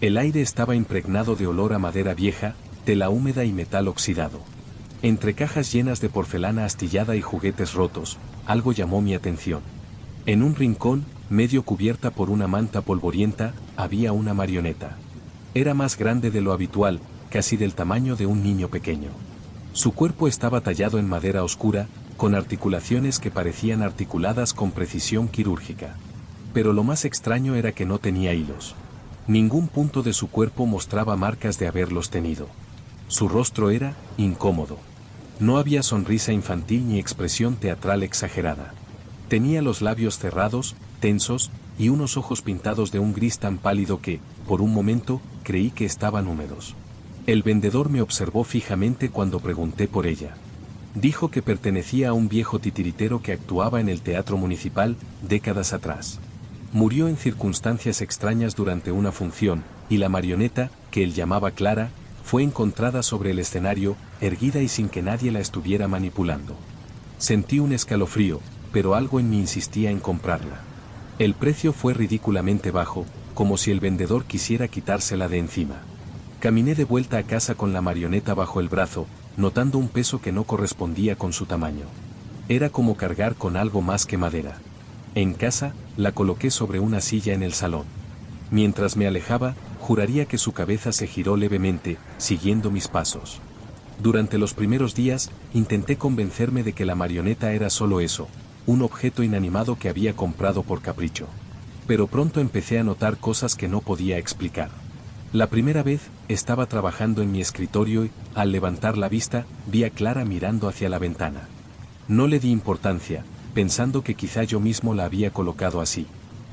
El aire estaba impregnado de olor a madera vieja, tela húmeda y metal oxidado. Entre cajas llenas de porcelana astillada y juguetes rotos, algo llamó mi atención. En un rincón, medio cubierta por una manta polvorienta, había una marioneta. Era más grande de lo habitual, casi del tamaño de un niño pequeño. Su cuerpo estaba tallado en madera oscura, con articulaciones que parecían articuladas con precisión quirúrgica. Pero lo más extraño era que no tenía hilos. Ningún punto de su cuerpo mostraba marcas de haberlos tenido. Su rostro era incómodo. No había sonrisa infantil ni expresión teatral exagerada. Tenía los labios cerrados, tensos, y unos ojos pintados de un gris tan pálido que, por un momento, creí que estaban húmedos. El vendedor me observó fijamente cuando pregunté por ella. Dijo que pertenecía a un viejo titiritero que actuaba en el teatro municipal, décadas atrás. Murió en circunstancias extrañas durante una función, y la marioneta, que él llamaba Clara, fue encontrada sobre el escenario, erguida y sin que nadie la estuviera manipulando. Sentí un escalofrío, pero algo en mí insistía en comprarla. El precio fue ridículamente bajo, como si el vendedor quisiera quitársela de encima. Caminé de vuelta a casa con la marioneta bajo el brazo, notando un peso que no correspondía con su tamaño. Era como cargar con algo más que madera. En casa, la coloqué sobre una silla en el salón. Mientras me alejaba, juraría que su cabeza se giró levemente, siguiendo mis pasos. Durante los primeros días, intenté convencerme de que la marioneta era solo eso, un objeto inanimado que había comprado por capricho. Pero pronto empecé a notar cosas que no podía explicar. La primera vez, estaba trabajando en mi escritorio y, al levantar la vista, vi a Clara mirando hacia la ventana. No le di importancia, pensando que quizá yo mismo la había colocado así.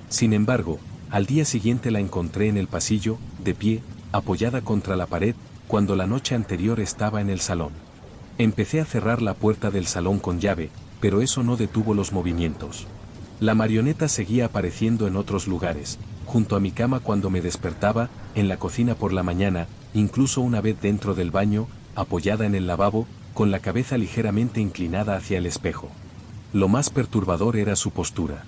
Sin embargo, al día siguiente la encontré en el pasillo, de pie, apoyada contra la pared, cuando la noche anterior estaba en el salón. Empecé a cerrar la puerta del salón con llave, pero eso no detuvo los movimientos. La marioneta seguía apareciendo en otros lugares, junto a mi cama cuando me despertaba, en la cocina por la mañana, incluso una vez dentro del baño, apoyada en el lavabo, con la cabeza ligeramente inclinada hacia el espejo. Lo más perturbador era su postura.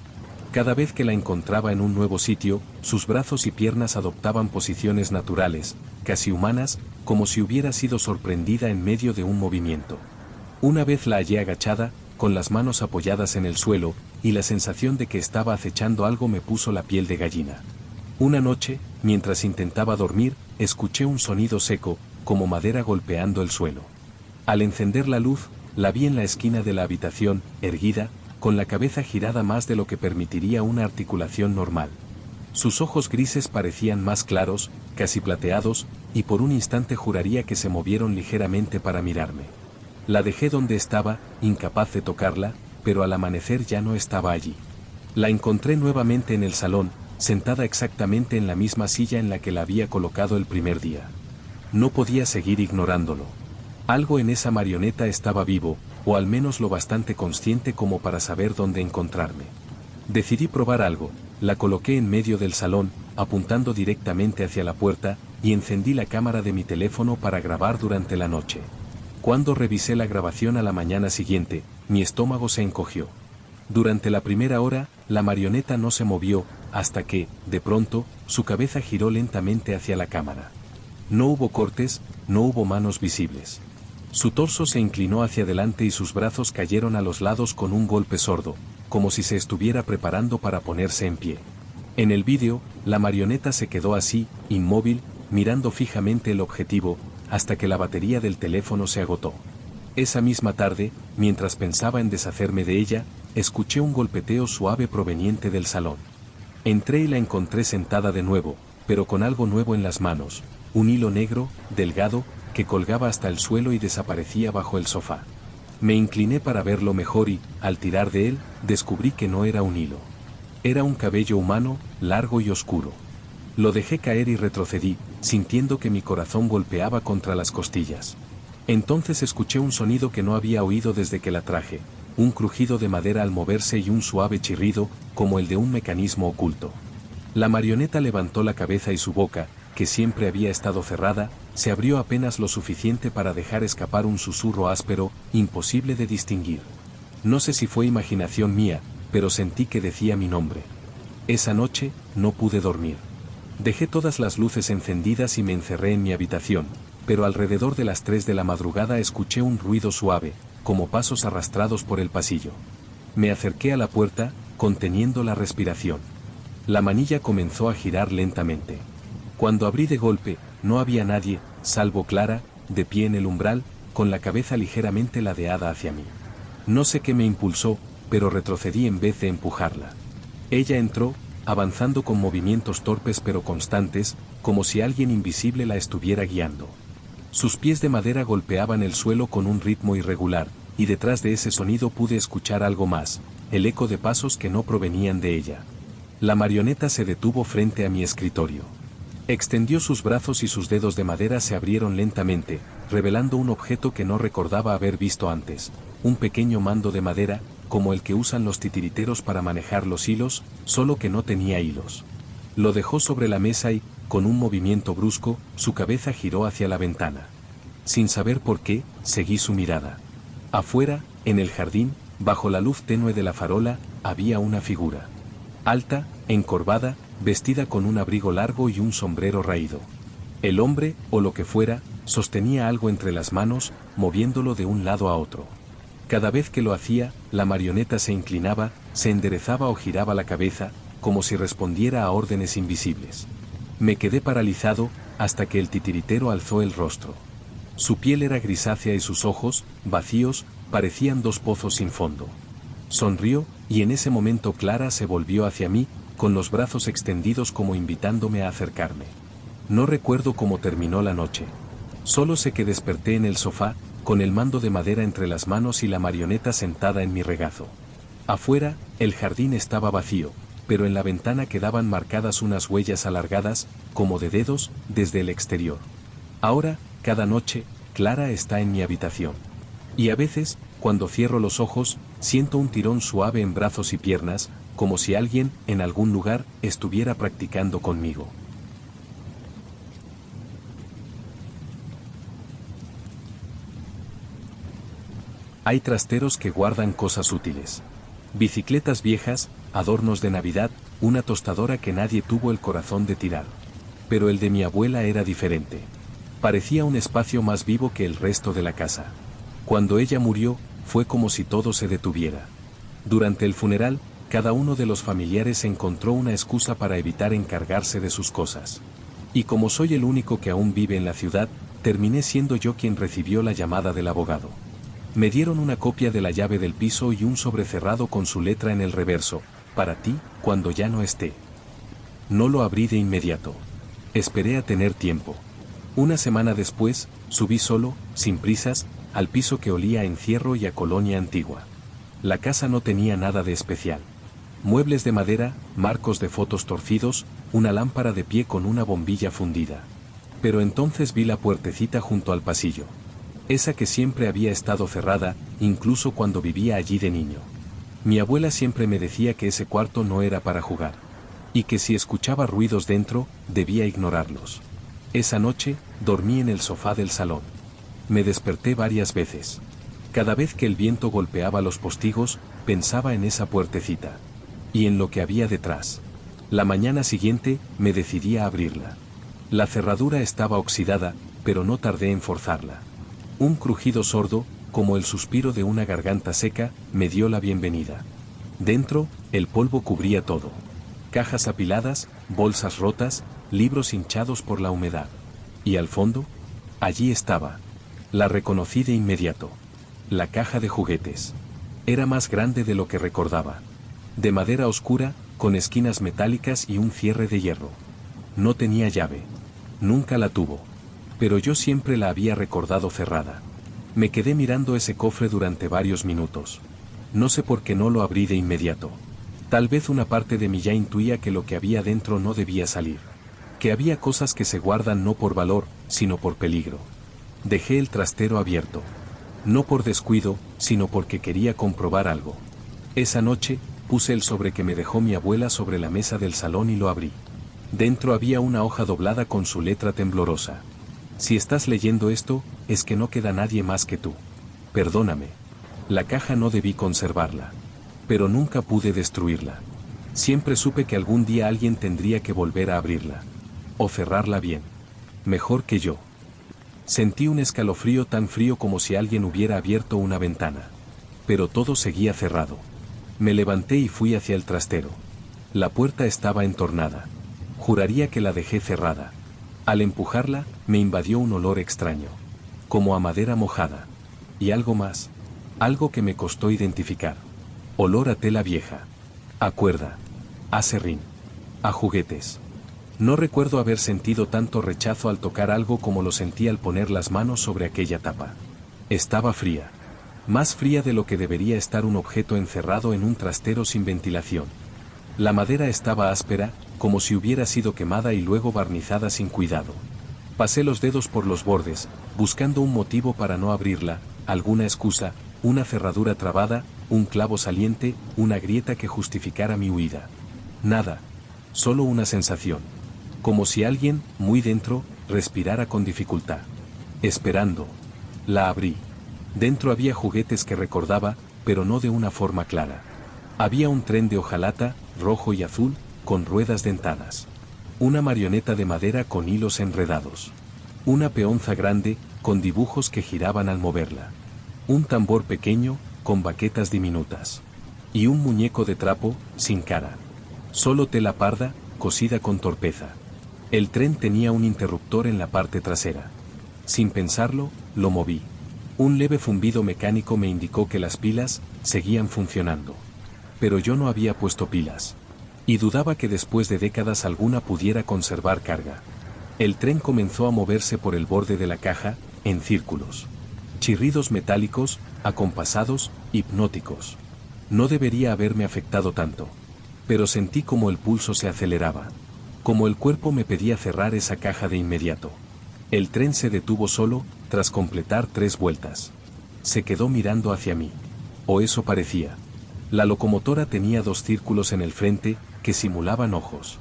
Cada vez que la encontraba en un nuevo sitio, sus brazos y piernas adoptaban posiciones naturales, casi humanas, como si hubiera sido sorprendida en medio de un movimiento. Una vez la hallé agachada, con las manos apoyadas en el suelo, y la sensación de que estaba acechando algo me puso la piel de gallina. Una noche, mientras intentaba dormir, escuché un sonido seco, como madera golpeando el suelo. Al encender la luz, la vi en la esquina de la habitación, erguida, con la cabeza girada más de lo que permitiría una articulación normal. Sus ojos grises parecían más claros, casi plateados, y por un instante juraría que se movieron ligeramente para mirarme. La dejé donde estaba, incapaz de tocarla, pero al amanecer ya no estaba allí. La encontré nuevamente en el salón, sentada exactamente en la misma silla en la que la había colocado el primer día. No podía seguir ignorándolo. Algo en esa marioneta estaba vivo, o al menos lo bastante consciente como para saber dónde encontrarme. Decidí probar algo, la coloqué en medio del salón, apuntando directamente hacia la puerta, y encendí la cámara de mi teléfono para grabar durante la noche. Cuando revisé la grabación a la mañana siguiente, mi estómago se encogió. Durante la primera hora, la marioneta no se movió, hasta que, de pronto, su cabeza giró lentamente hacia la cámara. No hubo cortes, no hubo manos visibles. Su torso se inclinó hacia adelante y sus brazos cayeron a los lados con un golpe sordo, como si se estuviera preparando para ponerse en pie. En el vídeo, la marioneta se quedó así, inmóvil, mirando fijamente el objetivo, hasta que la batería del teléfono se agotó. Esa misma tarde, mientras pensaba en deshacerme de ella, escuché un golpeteo suave proveniente del salón. Entré y la encontré sentada de nuevo, pero con algo nuevo en las manos, un hilo negro, delgado, que colgaba hasta el suelo y desaparecía bajo el sofá. Me incliné para verlo mejor y, al tirar de él, descubrí que no era un hilo. Era un cabello humano, largo y oscuro. Lo dejé caer y retrocedí, sintiendo que mi corazón golpeaba contra las costillas. Entonces escuché un sonido que no había oído desde que la traje, un crujido de madera al moverse y un suave chirrido, como el de un mecanismo oculto. La marioneta levantó la cabeza y su boca, que siempre había estado cerrada, se abrió apenas lo suficiente para dejar escapar un susurro áspero, imposible de distinguir. No sé si fue imaginación mía, pero sentí que decía mi nombre. Esa noche, no pude dormir. Dejé todas las luces encendidas y me encerré en mi habitación, pero alrededor de las 3 de la madrugada escuché un ruido suave, como pasos arrastrados por el pasillo. Me acerqué a la puerta, conteniendo la respiración. La manilla comenzó a girar lentamente. Cuando abrí de golpe, no había nadie, salvo Clara, de pie en el umbral, con la cabeza ligeramente ladeada hacia mí. No sé qué me impulsó, pero retrocedí en vez de empujarla. Ella entró, avanzando con movimientos torpes pero constantes, como si alguien invisible la estuviera guiando. Sus pies de madera golpeaban el suelo con un ritmo irregular, y detrás de ese sonido pude escuchar algo más, el eco de pasos que no provenían de ella. La marioneta se detuvo frente a mi escritorio. Extendió sus brazos y sus dedos de madera se abrieron lentamente, revelando un objeto que no recordaba haber visto antes, un pequeño mando de madera, como el que usan los titiriteros para manejar los hilos, solo que no tenía hilos. Lo dejó sobre la mesa y, con un movimiento brusco, su cabeza giró hacia la ventana. Sin saber por qué, seguí su mirada. Afuera, en el jardín, bajo la luz tenue de la farola, había una figura. Alta, encorvada, vestida con un abrigo largo y un sombrero raído. El hombre, o lo que fuera, sostenía algo entre las manos, moviéndolo de un lado a otro. Cada vez que lo hacía, la marioneta se inclinaba, se enderezaba o giraba la cabeza, como si respondiera a órdenes invisibles. Me quedé paralizado, hasta que el titiritero alzó el rostro. Su piel era grisácea y sus ojos, vacíos, parecían dos pozos sin fondo. Sonrió, y en ese momento Clara se volvió hacia mí, con los brazos extendidos como invitándome a acercarme. No recuerdo cómo terminó la noche. Solo sé que desperté en el sofá, con el mando de madera entre las manos y la marioneta sentada en mi regazo. Afuera, el jardín estaba vacío, pero en la ventana quedaban marcadas unas huellas alargadas, como de dedos, desde el exterior. Ahora, cada noche, Clara está en mi habitación. Y a veces, cuando cierro los ojos, siento un tirón suave en brazos y piernas, como si alguien, en algún lugar, estuviera practicando conmigo. Hay trasteros que guardan cosas útiles. Bicicletas viejas, adornos de Navidad, una tostadora que nadie tuvo el corazón de tirar. Pero el de mi abuela era diferente. Parecía un espacio más vivo que el resto de la casa. Cuando ella murió, fue como si todo se detuviera. Durante el funeral, cada uno de los familiares encontró una excusa para evitar encargarse de sus cosas. Y como soy el único que aún vive en la ciudad, terminé siendo yo quien recibió la llamada del abogado. Me dieron una copia de la llave del piso y un sobrecerrado con su letra en el reverso, para ti, cuando ya no esté. No lo abrí de inmediato. Esperé a tener tiempo. Una semana después, subí solo, sin prisas, al piso que olía a encierro y a colonia antigua. La casa no tenía nada de especial. Muebles de madera, marcos de fotos torcidos, una lámpara de pie con una bombilla fundida. Pero entonces vi la puertecita junto al pasillo. Esa que siempre había estado cerrada, incluso cuando vivía allí de niño. Mi abuela siempre me decía que ese cuarto no era para jugar. Y que si escuchaba ruidos dentro, debía ignorarlos. Esa noche, dormí en el sofá del salón. Me desperté varias veces. Cada vez que el viento golpeaba los postigos, pensaba en esa puertecita. Y en lo que había detrás. La mañana siguiente, me decidí a abrirla. La cerradura estaba oxidada, pero no tardé en forzarla. Un crujido sordo, como el suspiro de una garganta seca, me dio la bienvenida. Dentro, el polvo cubría todo. Cajas apiladas, bolsas rotas, libros hinchados por la humedad. Y al fondo, allí estaba. La reconocí de inmediato. La caja de juguetes. Era más grande de lo que recordaba. De madera oscura, con esquinas metálicas y un cierre de hierro. No tenía llave. Nunca la tuvo. Pero yo siempre la había recordado cerrada. Me quedé mirando ese cofre durante varios minutos. No sé por qué no lo abrí de inmediato. Tal vez una parte de mí ya intuía que lo que había dentro no debía salir. Que había cosas que se guardan no por valor, sino por peligro. Dejé el trastero abierto. No por descuido, sino porque quería comprobar algo. Esa noche, puse el sobre que me dejó mi abuela sobre la mesa del salón y lo abrí. Dentro había una hoja doblada con su letra temblorosa. Si estás leyendo esto, es que no queda nadie más que tú. Perdóname. La caja no debí conservarla. Pero nunca pude destruirla. Siempre supe que algún día alguien tendría que volver a abrirla. O cerrarla bien. Mejor que yo. Sentí un escalofrío tan frío como si alguien hubiera abierto una ventana. Pero todo seguía cerrado. Me levanté y fui hacia el trastero. La puerta estaba entornada. Juraría que la dejé cerrada. Al empujarla, me invadió un olor extraño. Como a madera mojada. Y algo más. Algo que me costó identificar. Olor a tela vieja. A cuerda. A serrín. A juguetes. No recuerdo haber sentido tanto rechazo al tocar algo como lo sentí al poner las manos sobre aquella tapa. Estaba fría. Más fría de lo que debería estar un objeto encerrado en un trastero sin ventilación. La madera estaba áspera, como si hubiera sido quemada y luego barnizada sin cuidado. Pasé los dedos por los bordes, buscando un motivo para no abrirla, alguna excusa, una cerradura trabada, un clavo saliente, una grieta que justificara mi huida. Nada. Solo una sensación. Como si alguien, muy dentro, respirara con dificultad. Esperando. La abrí. Dentro había juguetes que recordaba, pero no de una forma clara. Había un tren de hojalata, rojo y azul, con ruedas dentadas. Una marioneta de madera con hilos enredados. Una peonza grande, con dibujos que giraban al moverla. Un tambor pequeño, con baquetas diminutas. Y un muñeco de trapo, sin cara. Solo tela parda, cosida con torpeza. El tren tenía un interruptor en la parte trasera. Sin pensarlo, lo moví. Un leve zumbido mecánico me indicó que las pilas seguían funcionando. Pero yo no había puesto pilas. Y dudaba que después de décadas alguna pudiera conservar carga. El tren comenzó a moverse por el borde de la caja, en círculos. Chirridos metálicos, acompasados, hipnóticos. No debería haberme afectado tanto. Pero sentí como el pulso se aceleraba. Como el cuerpo me pedía cerrar esa caja de inmediato. El tren se detuvo solo, tras completar 3 vueltas. Se quedó mirando hacia mí. O eso parecía. La locomotora tenía 2 círculos en el frente, que simulaban ojos.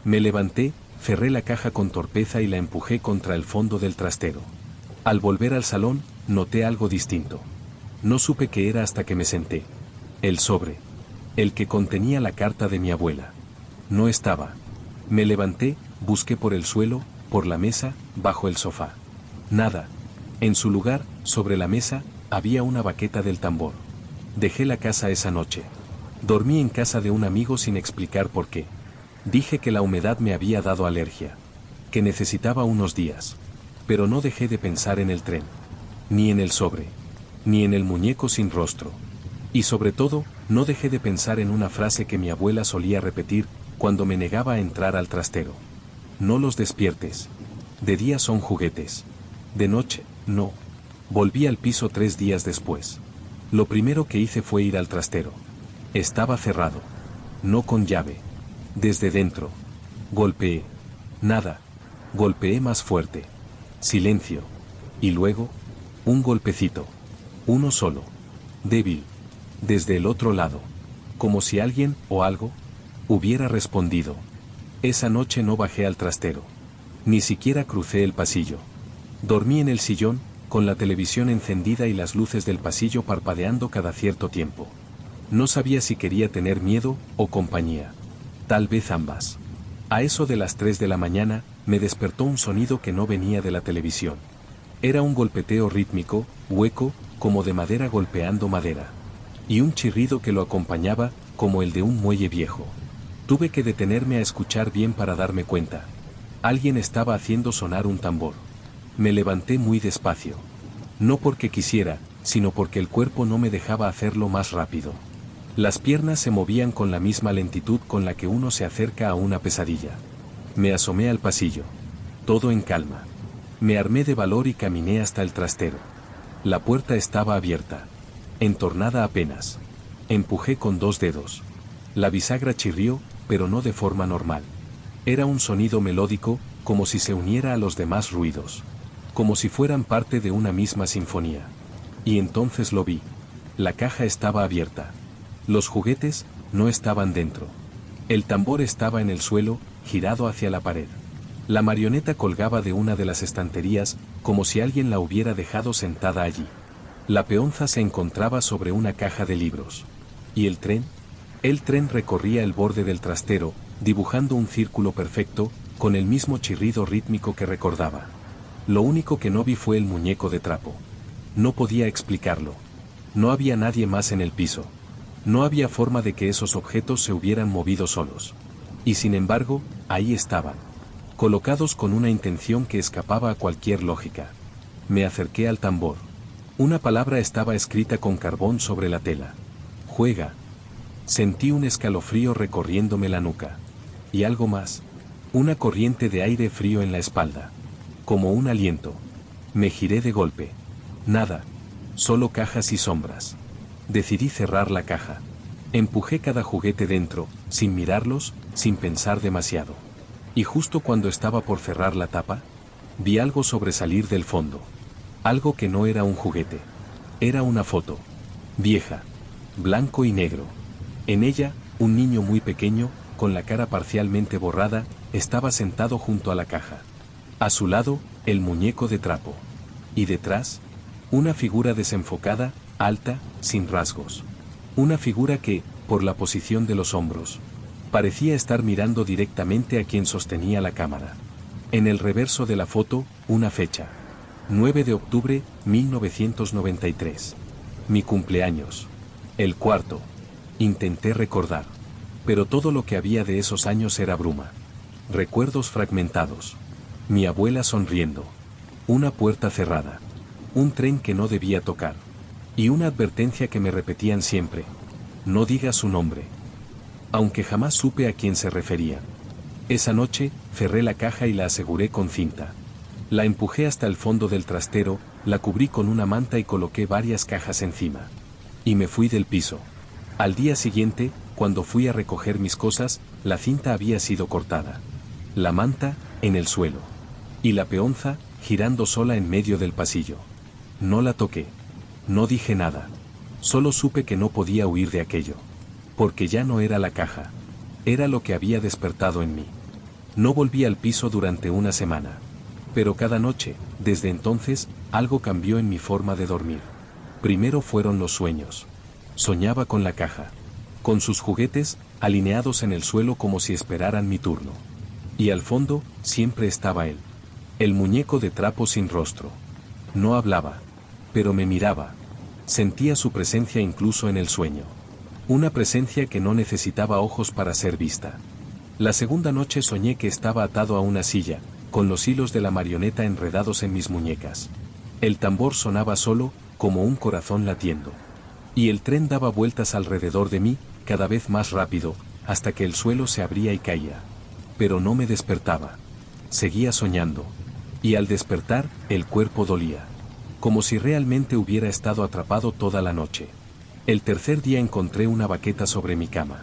Me levanté, cerré la caja con torpeza y la empujé contra el fondo del trastero. Al volver al salón, noté algo distinto. No supe qué era hasta que me senté. El sobre. El que contenía la carta de mi abuela. No estaba. Me levanté, busqué por el suelo, por la mesa, bajo el sofá. Nada. En su lugar, sobre la mesa, había una baqueta del tambor. Dejé la casa esa noche. Dormí en casa de un amigo sin explicar por qué. Dije que la humedad me había dado alergia. Que necesitaba unos días. Pero no dejé de pensar en el tren. Ni en el sobre. Ni en el muñeco sin rostro. Y sobre todo, no dejé de pensar en una frase que mi abuela solía repetir cuando me negaba a entrar al trastero. No los despiertes. De día son juguetes. De noche, no. Volví al piso 3 días después. Lo primero que hice fue ir al trastero. Estaba cerrado. No con llave. Desde dentro. Golpeé. Nada. Golpeé más fuerte. Silencio. Y luego, un golpecito. Uno solo. Débil. Desde el otro lado. Como si alguien, o algo, hubiera respondido. Esa noche no bajé al trastero. Ni siquiera crucé el pasillo. Dormí en el sillón, con la televisión encendida y las luces del pasillo parpadeando cada cierto tiempo. No sabía si quería tener miedo o compañía. Tal vez ambas. A eso de las 3 de la mañana, me despertó un sonido que no venía de la televisión. Era un golpeteo rítmico, hueco, como de madera golpeando madera. Y un chirrido que lo acompañaba, como el de un muelle viejo. Tuve que detenerme a escuchar bien para darme cuenta. Alguien estaba haciendo sonar un tambor. Me levanté muy despacio. No porque quisiera, sino porque el cuerpo no me dejaba hacerlo más rápido. Las piernas se movían con la misma lentitud con la que uno se acerca a una pesadilla. Me asomé al pasillo. Todo en calma. Me armé de valor y caminé hasta el trastero. La puerta estaba abierta. Entornada apenas. Empujé con 2 dedos. La bisagra chirrió, pero no de forma normal. Era un sonido melódico, como si se uniera a los demás ruidos. Como si fueran parte de una misma sinfonía. Y entonces lo vi. La caja estaba abierta. Los juguetes no estaban dentro. El tambor estaba en el suelo, girado hacia la pared. La marioneta colgaba de una de las estanterías, como si alguien la hubiera dejado sentada allí. La peonza se encontraba sobre una caja de libros. ¿Y el tren? El tren recorría el borde del trastero, dibujando un círculo perfecto, con el mismo chirrido rítmico que recordaba. Lo único que no vi fue el muñeco de trapo. No podía explicarlo. No había nadie más en el piso. No había forma de que esos objetos se hubieran movido solos. Y sin embargo, ahí estaban. Colocados con una intención que escapaba a cualquier lógica. Me acerqué al tambor. Una palabra estaba escrita con carbón sobre la tela. Juega. Sentí un escalofrío recorriéndome la nuca. Y algo más. Una corriente de aire frío en la espalda. Como un aliento. Me giré de golpe. Nada. Solo cajas y sombras. Decidí cerrar la caja. Empujé cada juguete dentro, sin mirarlos, sin pensar demasiado. Y justo cuando estaba por cerrar la tapa, vi algo sobresalir del fondo. Algo que no era un juguete. Era una foto. Vieja. Blanco y negro. En ella, un niño muy pequeño, con la cara parcialmente borrada, estaba sentado junto a la caja. A su lado, el muñeco de trapo. Y detrás, una figura desenfocada, alta, sin rasgos. Una figura que, por la posición de los hombros, parecía estar mirando directamente a quien sostenía la cámara. En el reverso de la foto, una fecha. 9 de octubre, 1993. Mi cumpleaños. El cuarto. Intenté recordar. Pero todo lo que había de esos años era bruma. Recuerdos fragmentados. Mi abuela sonriendo. Una puerta cerrada. Un tren que no debía tocar. Y una advertencia que me repetían siempre. No digas su nombre. Aunque jamás supe a quién se refería. Esa noche, cerré la caja y la aseguré con cinta. La empujé hasta el fondo del trastero, la cubrí con una manta y coloqué varias cajas encima. Y me fui del piso. Al día siguiente, cuando fui a recoger mis cosas, la cinta había sido cortada. La manta, en el suelo. Y la peonza, girando sola en medio del pasillo. No la toqué. No dije nada. Solo supe que no podía huir de aquello. Porque ya no era la caja. Era lo que había despertado en mí. No volví al piso durante una semana. Pero cada noche, desde entonces, algo cambió en mi forma de dormir. Primero fueron los sueños. Soñaba con la caja. Con sus juguetes, alineados en el suelo como si esperaran mi turno. Y al fondo, siempre estaba él. El muñeco de trapo sin rostro. No hablaba. Pero me miraba. Sentía su presencia incluso en el sueño. Una presencia que no necesitaba ojos para ser vista. La segunda noche soñé que estaba atado a una silla, con los hilos de la marioneta enredados en mis muñecas. El tambor sonaba solo, como un corazón latiendo. Y el tren daba vueltas alrededor de mí, cada vez más rápido, hasta que el suelo se abría y caía. Pero no me despertaba. Seguía soñando. Y al despertar, el cuerpo dolía. Como si realmente hubiera estado atrapado toda la noche. El tercer día encontré una baqueta sobre mi cama.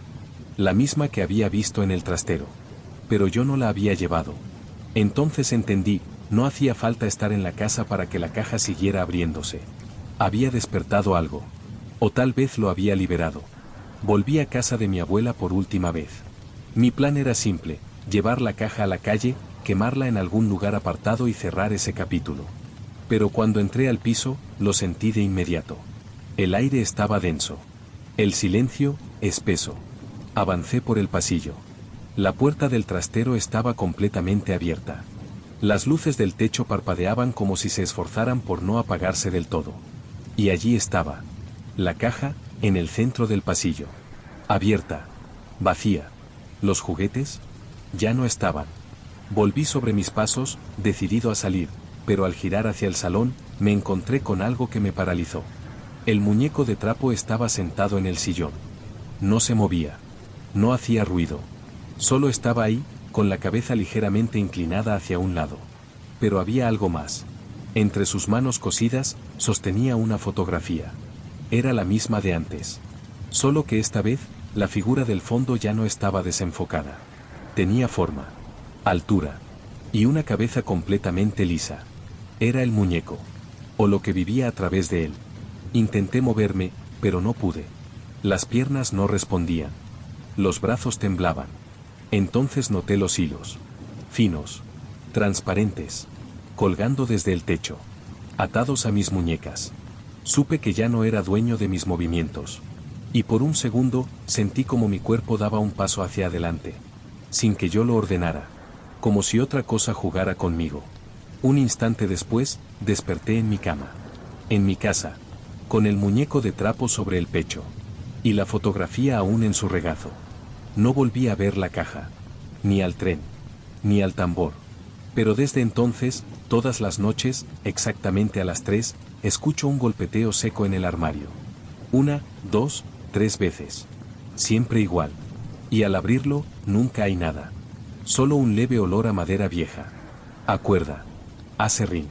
La misma que había visto en el trastero. Pero yo no la había llevado. Entonces entendí, no hacía falta estar en la casa para que la caja siguiera abriéndose. Había despertado algo. O tal vez lo había liberado. Volví a casa de mi abuela por última vez. Mi plan era simple, llevar la caja a la calle, quemarla en algún lugar apartado y cerrar ese capítulo. Pero cuando entré al piso, lo sentí de inmediato. El aire estaba denso. El silencio, espeso. Avancé por el pasillo. La puerta del trastero estaba completamente abierta. Las luces del techo parpadeaban como si se esforzaran por no apagarse del todo. Y allí estaba. La caja, en el centro del pasillo. Abierta. Vacía. Los juguetes ya no estaban. Volví sobre mis pasos, decidido a salir, pero al girar hacia el salón, me encontré con algo que me paralizó. El muñeco de trapo estaba sentado en el sillón. No se movía. No hacía ruido. Solo estaba ahí, con la cabeza ligeramente inclinada hacia un lado. Pero había algo más. Entre sus manos cosidas, sostenía una fotografía. Era la misma de antes. Solo que esta vez, la figura del fondo ya no estaba desenfocada. Tenía forma, altura, y una cabeza completamente lisa. Era el muñeco, o lo que vivía a través de él. Intenté moverme, pero no pude. Las piernas no respondían. Los brazos temblaban. Entonces noté los hilos. Finos. Transparentes. Colgando desde el techo. Atados a mis muñecas. Supe que ya no era dueño de mis movimientos. Y por un segundo, sentí como mi cuerpo daba un paso hacia adelante. Sin que yo lo ordenara. Como si otra cosa jugara conmigo. Un instante después, desperté en mi cama. En mi casa. Con el muñeco de trapo sobre el pecho. Y la fotografía aún en su regazo. No volví a ver la caja. Ni al tren. Ni al tambor. Pero desde entonces, todas las noches, exactamente a las 3, escucho un golpeteo seco en el armario. 1, 2, 3 veces. Siempre igual. Y al abrirlo, nunca hay nada. Solo un leve olor a madera vieja. A cuerda. A serrín.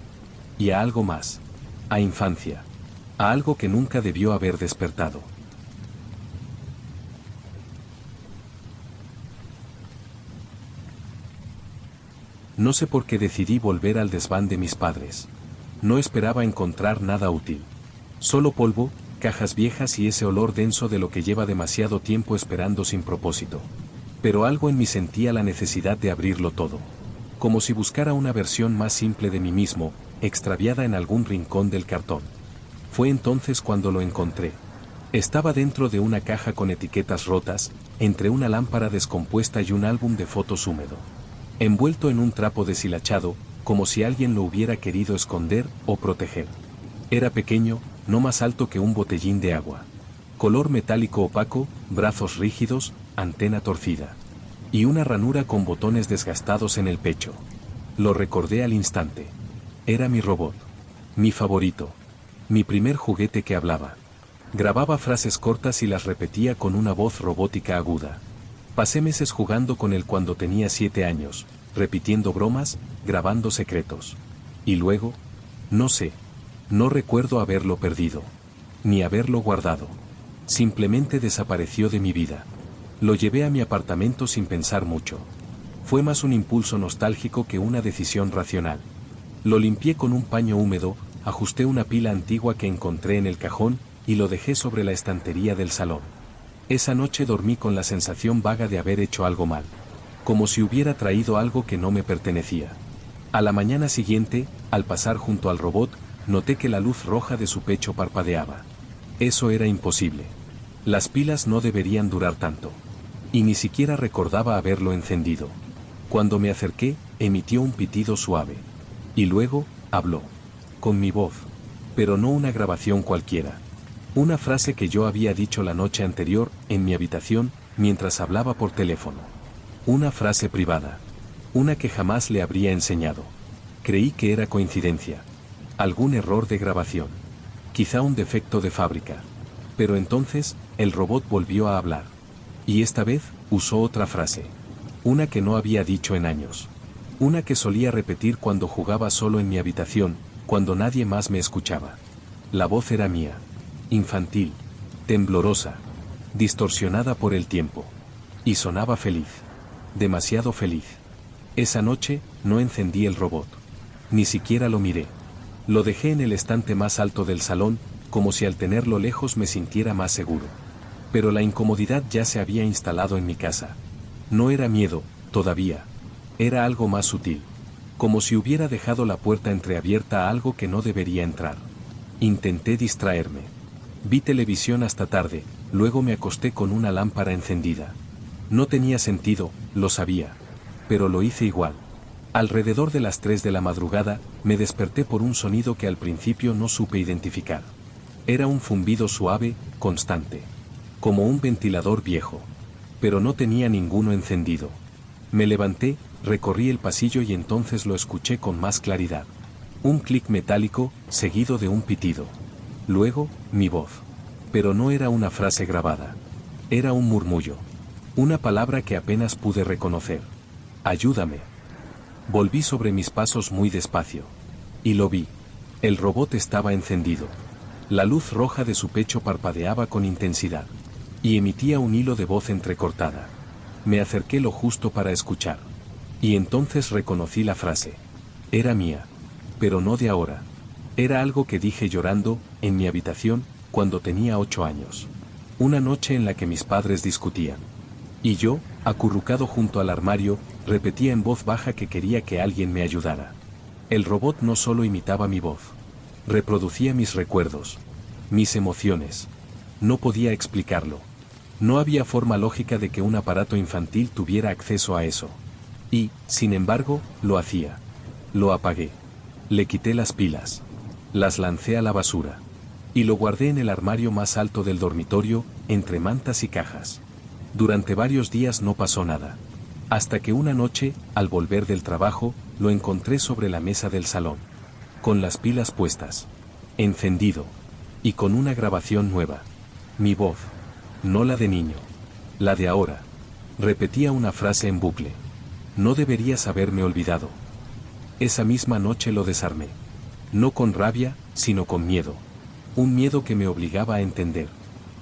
Y a algo más. A infancia. A algo que nunca debió haber despertado. No sé por qué decidí volver al desván de mis padres. No esperaba encontrar nada útil. Solo polvo, cajas viejas y ese olor denso de lo que lleva demasiado tiempo esperando sin propósito. Pero algo en mí sentía la necesidad de abrirlo todo. Como si buscara una versión más simple de mí mismo, extraviada en algún rincón del cartón. Fue entonces cuando lo encontré. Estaba dentro de una caja con etiquetas rotas, entre una lámpara descompuesta y un álbum de fotos húmedo. Envuelto en un trapo deshilachado, como si alguien lo hubiera querido esconder o proteger. Era pequeño, no más alto que un botellín de agua. Color metálico opaco, brazos rígidos, antena torcida. Y una ranura con botones desgastados en el pecho. Lo recordé al instante. Era mi robot. Mi favorito. Mi primer juguete que hablaba. Grababa frases cortas y las repetía con una voz robótica aguda. Pasé meses jugando con él cuando tenía 7 años, repitiendo bromas, grabando secretos. Y luego, no sé, no recuerdo haberlo perdido, ni haberlo guardado. Simplemente desapareció de mi vida. Lo llevé a mi apartamento sin pensar mucho. Fue más un impulso nostálgico que una decisión racional. Lo limpié con un paño húmedo, ajusté una pila antigua que encontré en el cajón, y lo dejé sobre la estantería del salón. Esa noche dormí con la sensación vaga de haber hecho algo mal. Como si hubiera traído algo que no me pertenecía. A la mañana siguiente, al pasar junto al robot, noté que la luz roja de su pecho parpadeaba. Eso era imposible. Las pilas no deberían durar tanto. Y ni siquiera recordaba haberlo encendido. Cuando me acerqué, emitió un pitido suave. Y luego, habló. Con mi voz. Pero no una grabación cualquiera. Una frase que yo había dicho la noche anterior, en mi habitación, mientras hablaba por teléfono. Una frase privada. Una que jamás le habría enseñado. Creí que era coincidencia. Algún error de grabación. Quizá un defecto de fábrica. Pero entonces, el robot volvió a hablar. Y esta vez, usó otra frase. Una que no había dicho en años. Una que solía repetir cuando jugaba solo en mi habitación, cuando nadie más me escuchaba. La voz era mía. Infantil. Temblorosa. Distorsionada por el tiempo. Y sonaba feliz. Demasiado feliz. Esa noche, no encendí el robot. Ni siquiera lo miré. Lo dejé en el estante más alto del salón, como si al tenerlo lejos me sintiera más seguro. Pero la incomodidad ya se había instalado en mi casa. No era miedo, todavía. Era algo más sutil. Como si hubiera dejado la puerta entreabierta a algo que no debería entrar. Intenté distraerme. Vi televisión hasta tarde, luego me acosté con una lámpara encendida. No tenía sentido, lo sabía. Pero lo hice igual. Alrededor de las 3 de la madrugada, me desperté por un sonido que al principio no supe identificar. Era un zumbido suave, constante. Como un ventilador viejo. Pero no tenía ninguno encendido. Me levanté, recorrí el pasillo y entonces lo escuché con más claridad. Un clic metálico, seguido de un pitido. Luego, mi voz. Pero no era una frase grabada. Era un murmullo. Una palabra que apenas pude reconocer. Ayúdame. Volví sobre mis pasos muy despacio. Y lo vi. El robot estaba encendido. La luz roja de su pecho parpadeaba con intensidad. Y emitía un hilo de voz entrecortada. Me acerqué lo justo para escuchar. Y entonces reconocí la frase. Era mía. Pero no de ahora. Era algo que dije llorando, en mi habitación, cuando tenía 8 años. Una noche en la que mis padres discutían. Y yo, acurrucado junto al armario, repetía en voz baja que quería que alguien me ayudara. El robot no solo imitaba mi voz. Reproducía mis recuerdos. Mis emociones. No podía explicarlo. No había forma lógica de que un aparato infantil tuviera acceso a eso. Y, sin embargo, lo hacía. Lo apagué. Le quité las pilas. Las lancé a la basura. Y lo guardé en el armario más alto del dormitorio, entre mantas y cajas. Durante varios días no pasó nada. Hasta que una noche, al volver del trabajo, lo encontré sobre la mesa del salón. Con las pilas puestas. Encendido. Y con una grabación nueva. Mi voz. No la de niño. La de ahora. Repetía una frase en bucle. No deberías haberme olvidado. Esa misma noche lo desarmé. No con rabia, sino con miedo. Un miedo que me obligaba a entender.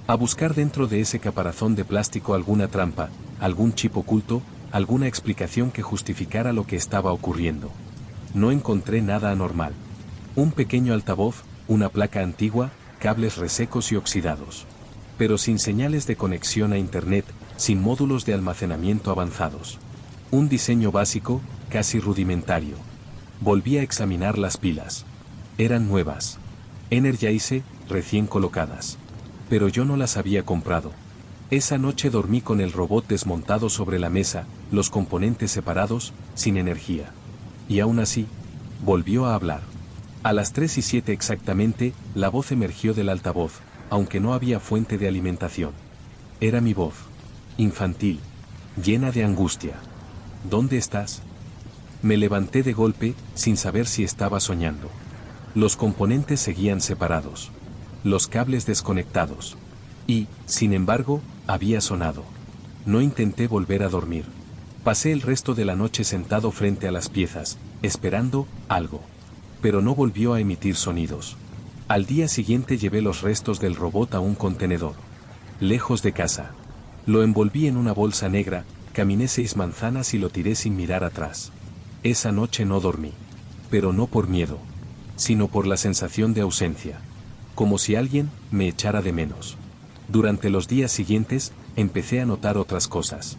A buscar dentro de ese caparazón de plástico alguna trampa, algún chip oculto, alguna explicación que justificara lo que estaba ocurriendo. No encontré nada anormal. Un pequeño altavoz, una placa antigua, cables resecos y oxidados. Pero sin señales de conexión a Internet, sin módulos de almacenamiento avanzados. Un diseño básico, casi rudimentario. Volví a examinar las pilas. Eran nuevas. Energize, recién colocadas. Pero yo no las había comprado. Esa noche dormí con el robot desmontado sobre la mesa, los componentes separados, sin energía. Y aún así, volvió a hablar. A las 3:07 exactamente, la voz emergió del altavoz. aunque no había fuente de alimentación. Era mi voz, infantil, llena de angustia. ¿Dónde estás? Me levanté de golpe, sin saber si estaba soñando. Los componentes seguían separados, los cables desconectados. Y, sin embargo, había sonado. No intenté volver a dormir. Pasé el resto de la noche sentado frente a las piezas, esperando algo. Pero no volvió a emitir sonidos. Al día siguiente llevé los restos del robot a un contenedor. Lejos de casa. Lo envolví en una bolsa negra, caminé 6 manzanas y lo tiré sin mirar atrás. Esa noche no dormí. Pero no por miedo, sino por la sensación de ausencia. Como si alguien me echara de menos. Durante los días siguientes, empecé a notar otras cosas.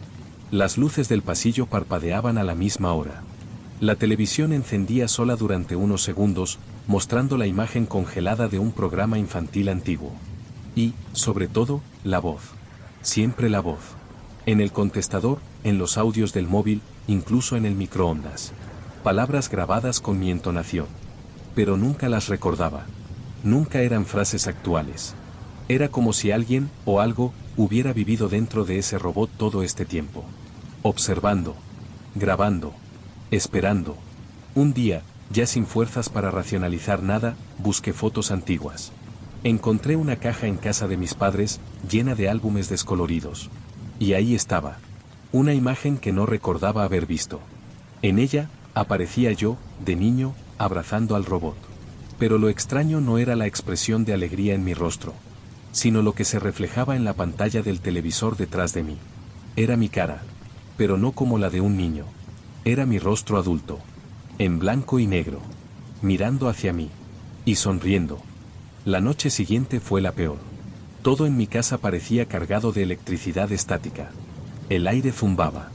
Las luces del pasillo parpadeaban a la misma hora. La televisión encendía sola durante unos segundos, mostrando la imagen congelada de un programa infantil antiguo. Y, sobre todo, la voz. Siempre la voz. En el contestador, en los audios del móvil, incluso en el microondas. Palabras grabadas con mi entonación. Pero nunca las recordaba. Nunca eran frases actuales. Era como si alguien, o algo, hubiera vivido dentro de ese robot todo este tiempo. Observando. Grabando. Esperando. Un día, ya sin fuerzas para racionalizar nada, busqué fotos antiguas. Encontré una caja en casa de mis padres, llena de álbumes descoloridos. Y ahí estaba. Una imagen que no recordaba haber visto. En ella, aparecía yo, de niño, abrazando al robot. Pero lo extraño no era la expresión de alegría en mi rostro, sino lo que se reflejaba en la pantalla del televisor detrás de mí. Era mi cara, pero no como la de un niño. Era mi rostro adulto, en blanco y negro, mirando hacia mí, y sonriendo. La noche siguiente fue la peor. Todo en mi casa parecía cargado de electricidad estática. El aire zumbaba.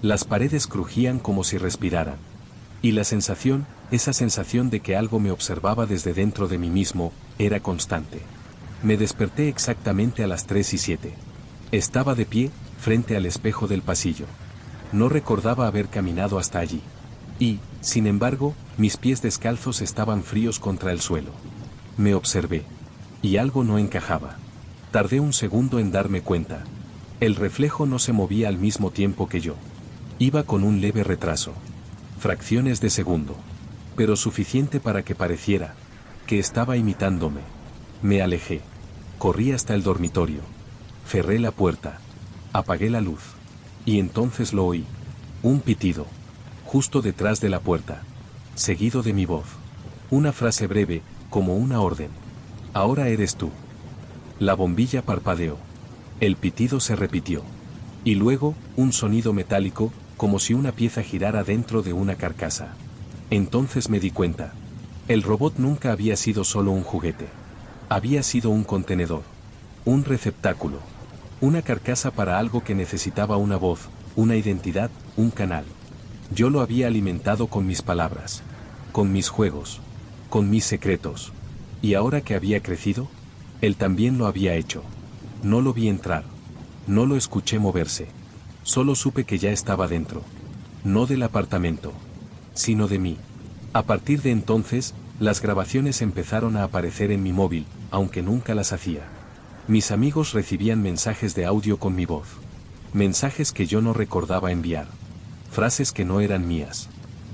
Las paredes crujían como si respiraran. Y la sensación, esa sensación de que algo me observaba desde dentro de mí mismo, era constante. Me desperté exactamente a las 3:07. Estaba de pie, frente al espejo del pasillo. No recordaba haber caminado hasta allí. Y, sin embargo, mis pies descalzos estaban fríos contra el suelo. Me observé. Y algo no encajaba. Tardé un segundo en darme cuenta. El reflejo no se movía al mismo tiempo que yo. Iba con un leve retraso. Fracciones de segundo. Pero suficiente para que pareciera que estaba imitándome. Me alejé. Corrí hasta el dormitorio. Cerré la puerta. Apagué la luz. Y entonces lo oí. Un pitido. Justo detrás de la puerta. Seguido de mi voz. Una frase breve, como una orden. Ahora eres tú. La bombilla parpadeó. El pitido se repitió. Y luego, un sonido metálico, como si una pieza girara dentro de una carcasa. Entonces me di cuenta. El robot nunca había sido solo un juguete. Había sido un contenedor. Un receptáculo. Una carcasa para algo que necesitaba una voz, una identidad, un canal. Yo lo había alimentado con mis palabras. Con mis juegos. Con mis secretos. Y ahora que había crecido, él también lo había hecho. No lo vi entrar. No lo escuché moverse. Solo supe que ya estaba dentro. No del apartamento, sino de mí. A partir de entonces, las grabaciones empezaron a aparecer en mi móvil, aunque nunca las hacía. Mis amigos recibían mensajes de audio con mi voz. Mensajes que yo no recordaba enviar. Frases que no eran mías.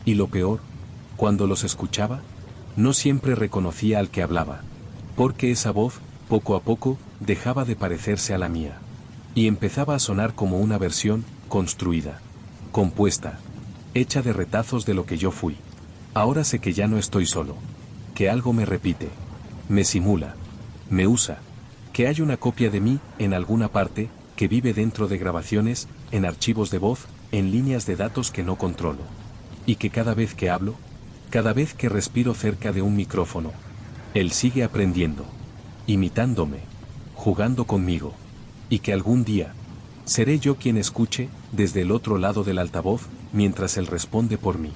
Y lo peor, cuando los escuchaba, no siempre reconocía al que hablaba. Porque esa voz, poco a poco, dejaba de parecerse a la mía. Y empezaba a sonar como una versión, construida, compuesta, hecha de retazos de lo que yo fui. Ahora sé que ya no estoy solo. Que algo me repite. Me simula. Me usa. Que hay una copia de mí, en alguna parte, que vive dentro de grabaciones, en archivos de voz, en líneas de datos que no controlo. Y que cada vez que hablo, cada vez que respiro cerca de un micrófono, él sigue aprendiendo, imitándome, jugando conmigo. Y que algún día, seré yo quien escuche, desde el otro lado del altavoz, mientras él responde por mí.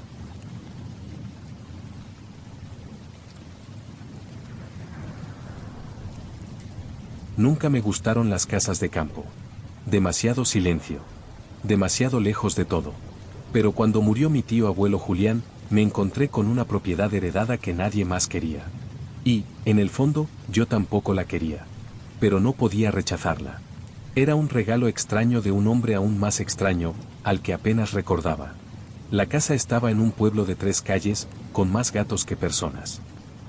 Nunca me gustaron las casas de campo. Demasiado silencio. Demasiado lejos de todo. Pero cuando murió mi tío abuelo Julián, me encontré con una propiedad heredada que nadie más quería. Y, en el fondo, yo tampoco la quería. pero no podía rechazarla. Era un regalo extraño de un hombre aún más extraño, al que apenas recordaba. La casa estaba en un pueblo de 3 calles, con más gatos que personas.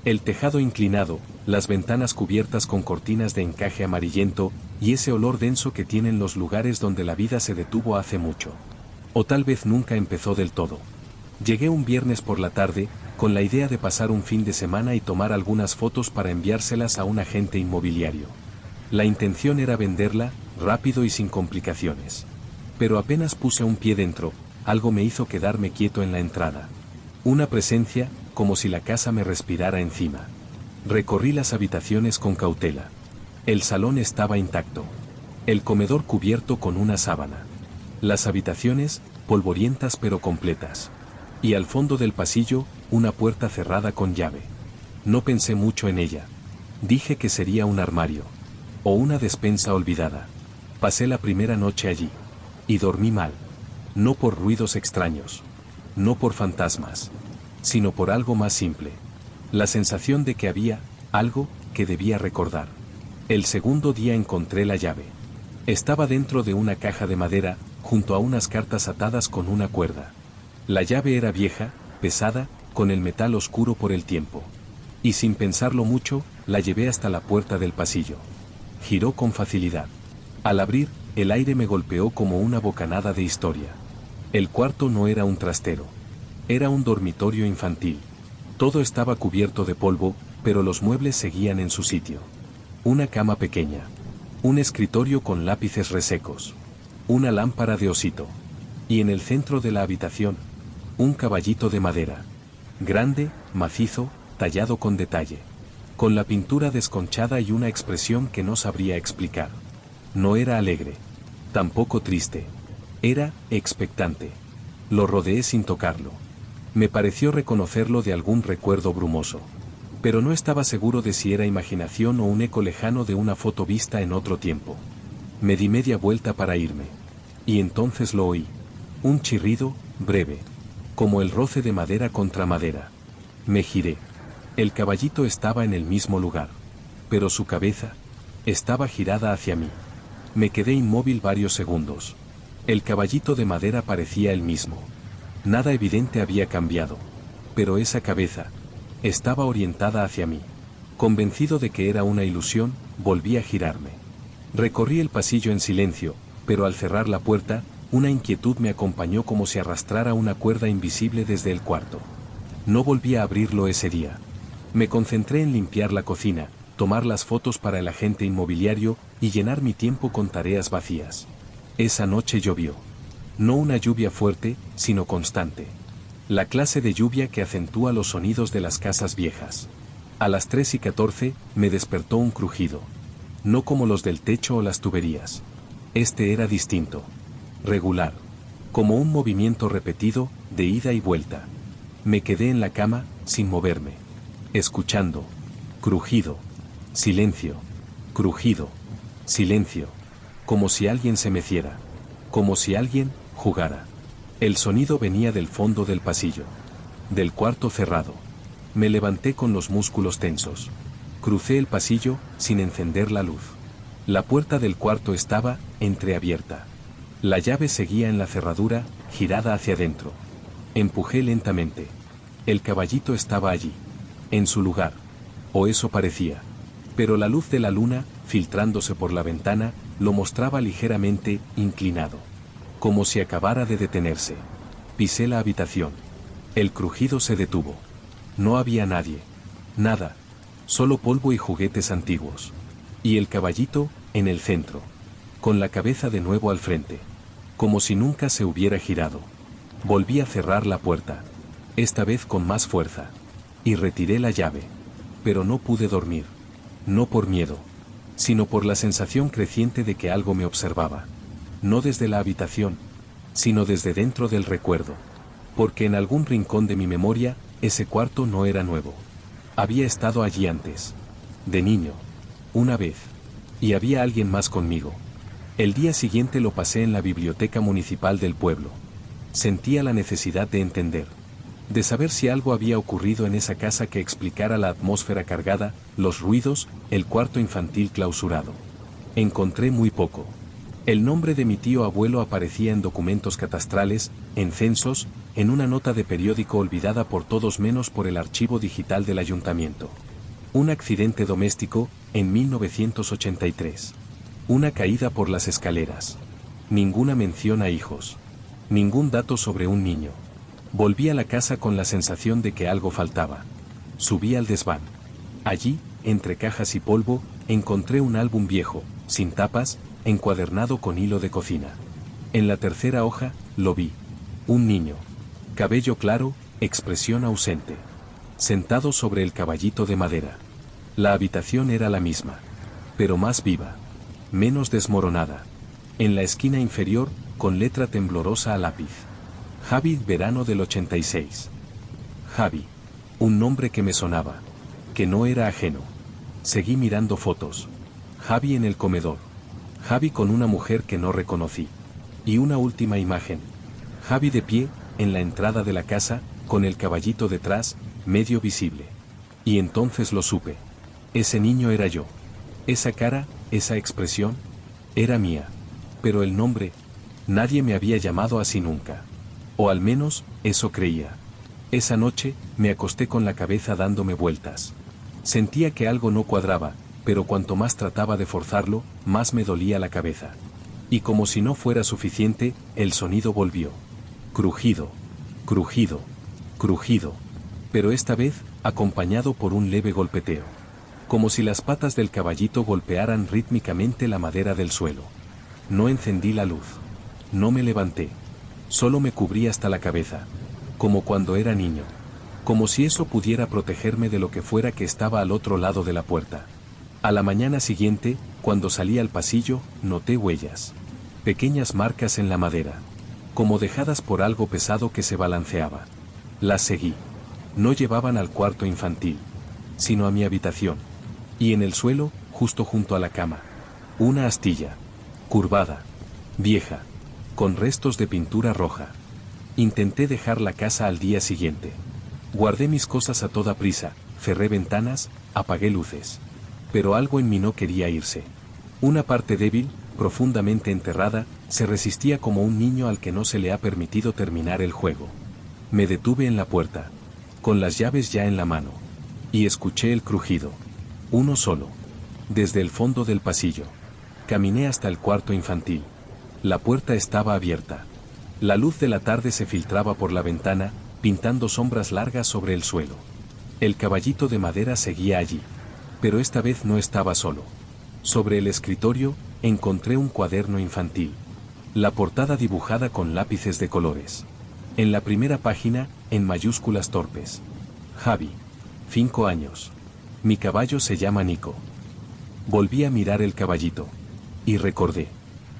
El tejado inclinado, las ventanas cubiertas con cortinas de encaje amarillento, y ese olor denso que tienen los lugares donde la vida se detuvo hace mucho. O tal vez nunca empezó del todo. Llegué un viernes por la tarde, con la idea de pasar un fin de semana y tomar algunas fotos para enviárselas a un agente inmobiliario. La intención era venderla, rápido y sin complicaciones. Pero apenas puse un pie dentro, algo me hizo quedarme quieto en la entrada. Una presencia, como si la casa me respirara encima. Recorrí las habitaciones con cautela. El salón estaba intacto. El comedor cubierto con una sábana. Las habitaciones, polvorientas pero completas. Y al fondo del pasillo, una puerta cerrada con llave. No pensé mucho en ella. Dije que sería un armario. O una despensa olvidada. Pasé la primera noche allí. Y dormí mal. No por ruidos extraños. No por fantasmas. Sino por algo más simple. La sensación de que había algo que debía recordar. El segundo día encontré la llave. Estaba dentro de una caja de madera, junto a unas cartas atadas con una cuerda. La llave era vieja, pesada, con el metal oscuro por el tiempo. Y sin pensarlo mucho, la llevé hasta la puerta del pasillo. Giró con facilidad. Al abrir, el aire me golpeó como una bocanada de historia. El cuarto no era un trastero. Era un dormitorio infantil. Todo estaba cubierto de polvo, pero los muebles seguían en su sitio. Una cama pequeña. Un escritorio con lápices resecos. Una lámpara de osito. Y en el centro de la habitación, un caballito de madera. Grande, macizo, tallado con detalle. Con la pintura desconchada y una expresión que no sabría explicar. No era alegre. Tampoco triste. Era expectante. Lo rodeé sin tocarlo. Me pareció reconocerlo de algún recuerdo brumoso. Pero no estaba seguro de si era imaginación o un eco lejano de una foto vista en otro tiempo. Me di media vuelta para irme. Y entonces lo oí. Un chirrido, breve. Como el roce de madera contra madera. Me giré. El caballito estaba en el mismo lugar. Pero su cabeza estaba girada hacia mí. Me quedé inmóvil varios segundos. El caballito de madera parecía el mismo. Nada evidente había cambiado. Pero esa cabeza estaba orientada hacia mí. Convencido de que era una ilusión, volví a girarme. Recorrí el pasillo en silencio, pero al cerrar la puerta, una inquietud me acompañó como si arrastrara una cuerda invisible desde el cuarto. No volví a abrirlo ese día. Me concentré en limpiar la cocina, tomar las fotos para el agente inmobiliario y llenar mi tiempo con tareas vacías. Esa noche llovió. No una lluvia fuerte, sino constante. La clase de lluvia que acentúa los sonidos de las casas viejas. A las 3:14 me despertó un crujido. No como los del techo o las tuberías. Este era distinto. Regular. Como un movimiento repetido, de ida y vuelta. Me quedé en la cama, sin moverme. Escuchando. Crujido. Silencio. Crujido. Silencio. Como si alguien se meciera. Como si alguien jugara. El sonido venía del fondo del pasillo. Del cuarto cerrado. Me levanté con los músculos tensos. Crucé el pasillo, sin encender la luz. La puerta del cuarto estaba entreabierta. La llave seguía en la cerradura, girada hacia adentro. Empujé lentamente. El caballito estaba allí. En su lugar. O eso parecía. Pero la luz de la luna, filtrándose por la ventana, lo mostraba ligeramente inclinado. Como si acabara de detenerse. Pisé la habitación. El crujido se detuvo. No había nadie. Nada. Solo polvo y juguetes antiguos. Y el caballito, en el centro. Con la cabeza de nuevo al frente. Como si nunca se hubiera girado. Volví a cerrar la puerta. Esta vez con más fuerza. Y retiré la llave. Pero no pude dormir. No por miedo. Sino por la sensación creciente de que algo me observaba. No desde la habitación, sino desde dentro del recuerdo. Porque en algún rincón de mi memoria, ese cuarto no era nuevo. Había estado allí antes. De niño. Una vez. Y había alguien más conmigo. El día siguiente lo pasé en la biblioteca municipal del pueblo. Sentía la necesidad de entender. de saber si algo había ocurrido en esa casa que explicara la atmósfera cargada, los ruidos, el cuarto infantil clausurado. Encontré muy poco. El nombre de mi tío abuelo aparecía en documentos catastrales, en censos, en una nota de periódico olvidada por todos menos por el archivo digital del ayuntamiento. Un accidente doméstico, en 1983. Una caída por las escaleras. Ninguna mención a hijos. Ningún dato sobre un niño. Volví a la casa con la sensación de que algo faltaba. Subí al desván. Allí, entre cajas y polvo, encontré un álbum viejo, sin tapas, encuadernado con hilo de cocina. En la tercera hoja, lo vi. Un niño. Cabello claro, expresión ausente. Sentado sobre el caballito de madera. La habitación era la misma. Pero más viva. Menos desmoronada. En la esquina inferior, con letra temblorosa a lápiz. Javi, verano del 86. Javi. Un nombre que me sonaba. Que no era ajeno. Seguí mirando fotos. Javi en el comedor. Javi con una mujer que no reconocí. Y una última imagen. Javi de pie, en la entrada de la casa, con el caballito detrás, medio visible. Y entonces lo supe. Ese niño era yo. Esa cara, esa expresión, era mía. Pero el nombre, nadie me había llamado así nunca. O al menos, eso creía. Esa noche, me acosté con la cabeza dándome vueltas. Sentía que algo no cuadraba, pero cuanto más trataba de forzarlo, más me dolía la cabeza. Y como si no fuera suficiente, el sonido volvió. Crujido, crujido, crujido. Pero esta vez, acompañado por un leve golpeteo. Como si las patas del caballito golpearan rítmicamente la madera del suelo. No encendí la luz. No me levanté. Solo me cubrí hasta la cabeza. Como cuando era niño. Como si eso pudiera protegerme de lo que fuera que estaba al otro lado de la puerta. A la mañana siguiente, cuando salí al pasillo, noté huellas. Pequeñas marcas en la madera. Como dejadas por algo pesado que se balanceaba. Las seguí. No llevaban al cuarto infantil, sino a mi habitación. Y en el suelo, justo junto a la cama. Una astilla. Curvada. Vieja. Con restos de pintura roja. Intenté dejar la casa al día siguiente. Guardé mis cosas a toda prisa, cerré ventanas, apagué luces. Pero algo en mí no quería irse. Una parte débil, profundamente enterrada, se resistía como un niño al que no se le ha permitido terminar el juego. Me detuve en la puerta, con las llaves ya en la mano. Y escuché el crujido. Uno solo. Desde el fondo del pasillo. Caminé hasta el cuarto infantil. La puerta estaba abierta. La luz de la tarde se filtraba por la ventana, pintando sombras largas sobre el suelo. El caballito de madera seguía allí. Pero esta vez no estaba solo. Sobre el escritorio, encontré un cuaderno infantil. La portada dibujada con lápices de colores. En la primera página, en mayúsculas torpes. Javi. 5 años. Mi caballo se llama Nico. Volví a mirar el caballito. Y recordé.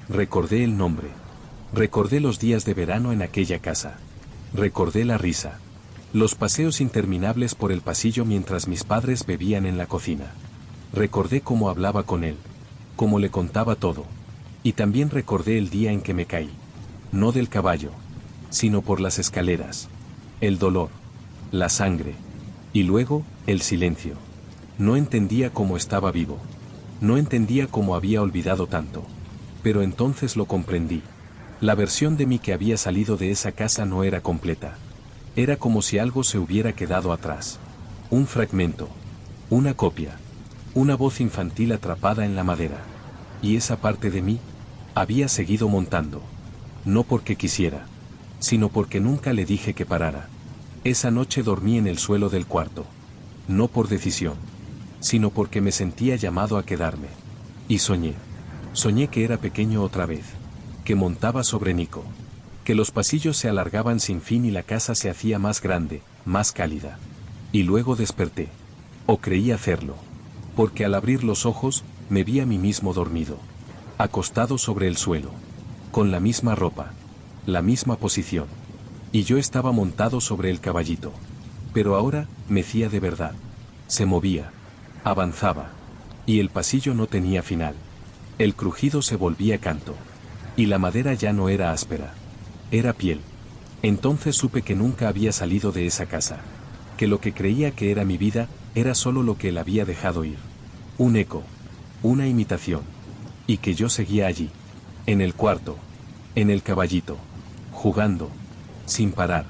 Recordé el nombre. Recordé los días de verano en aquella casa. Recordé la risa. Los paseos interminables por el pasillo mientras mis padres bebían en la cocina. Recordé cómo hablaba con él. Cómo le contaba todo. Y también recordé el día en que me caí. No del caballo. Sino por las escaleras. El dolor. La sangre. Y luego, el silencio. No entendía cómo estaba vivo. No entendía cómo había olvidado tanto. Pero entonces lo comprendí. La versión de mí que había salido de esa casa no era completa. Era como si algo se hubiera quedado atrás. Un fragmento. Una copia. Una voz infantil atrapada en la madera. Y esa parte de mí, había seguido montando. No porque quisiera, sino porque nunca le dije que parara. Esa noche dormí en el suelo del cuarto. No por decisión, sino porque me sentía llamado a quedarme. Y soñé. Soñé que era pequeño otra vez. Que montaba sobre Nico. Que los pasillos se alargaban sin fin y la casa se hacía más grande, más cálida. Y luego desperté. O creí hacerlo. Porque al abrir los ojos, me vi a mí mismo dormido. Acostado sobre el suelo. Con la misma ropa. La misma posición. Y yo estaba montado sobre el caballito. Pero ahora, mecía de verdad. Se movía. Avanzaba. Y el pasillo no tenía final. El crujido se volvía canto. Y la madera ya no era áspera. Era piel. Entonces supe que nunca había salido de esa casa. Que lo que creía que era mi vida, era solo lo que él había dejado ir. Un eco. Una imitación. Y que yo seguía allí. En el cuarto. En el caballito. Jugando. Sin parar.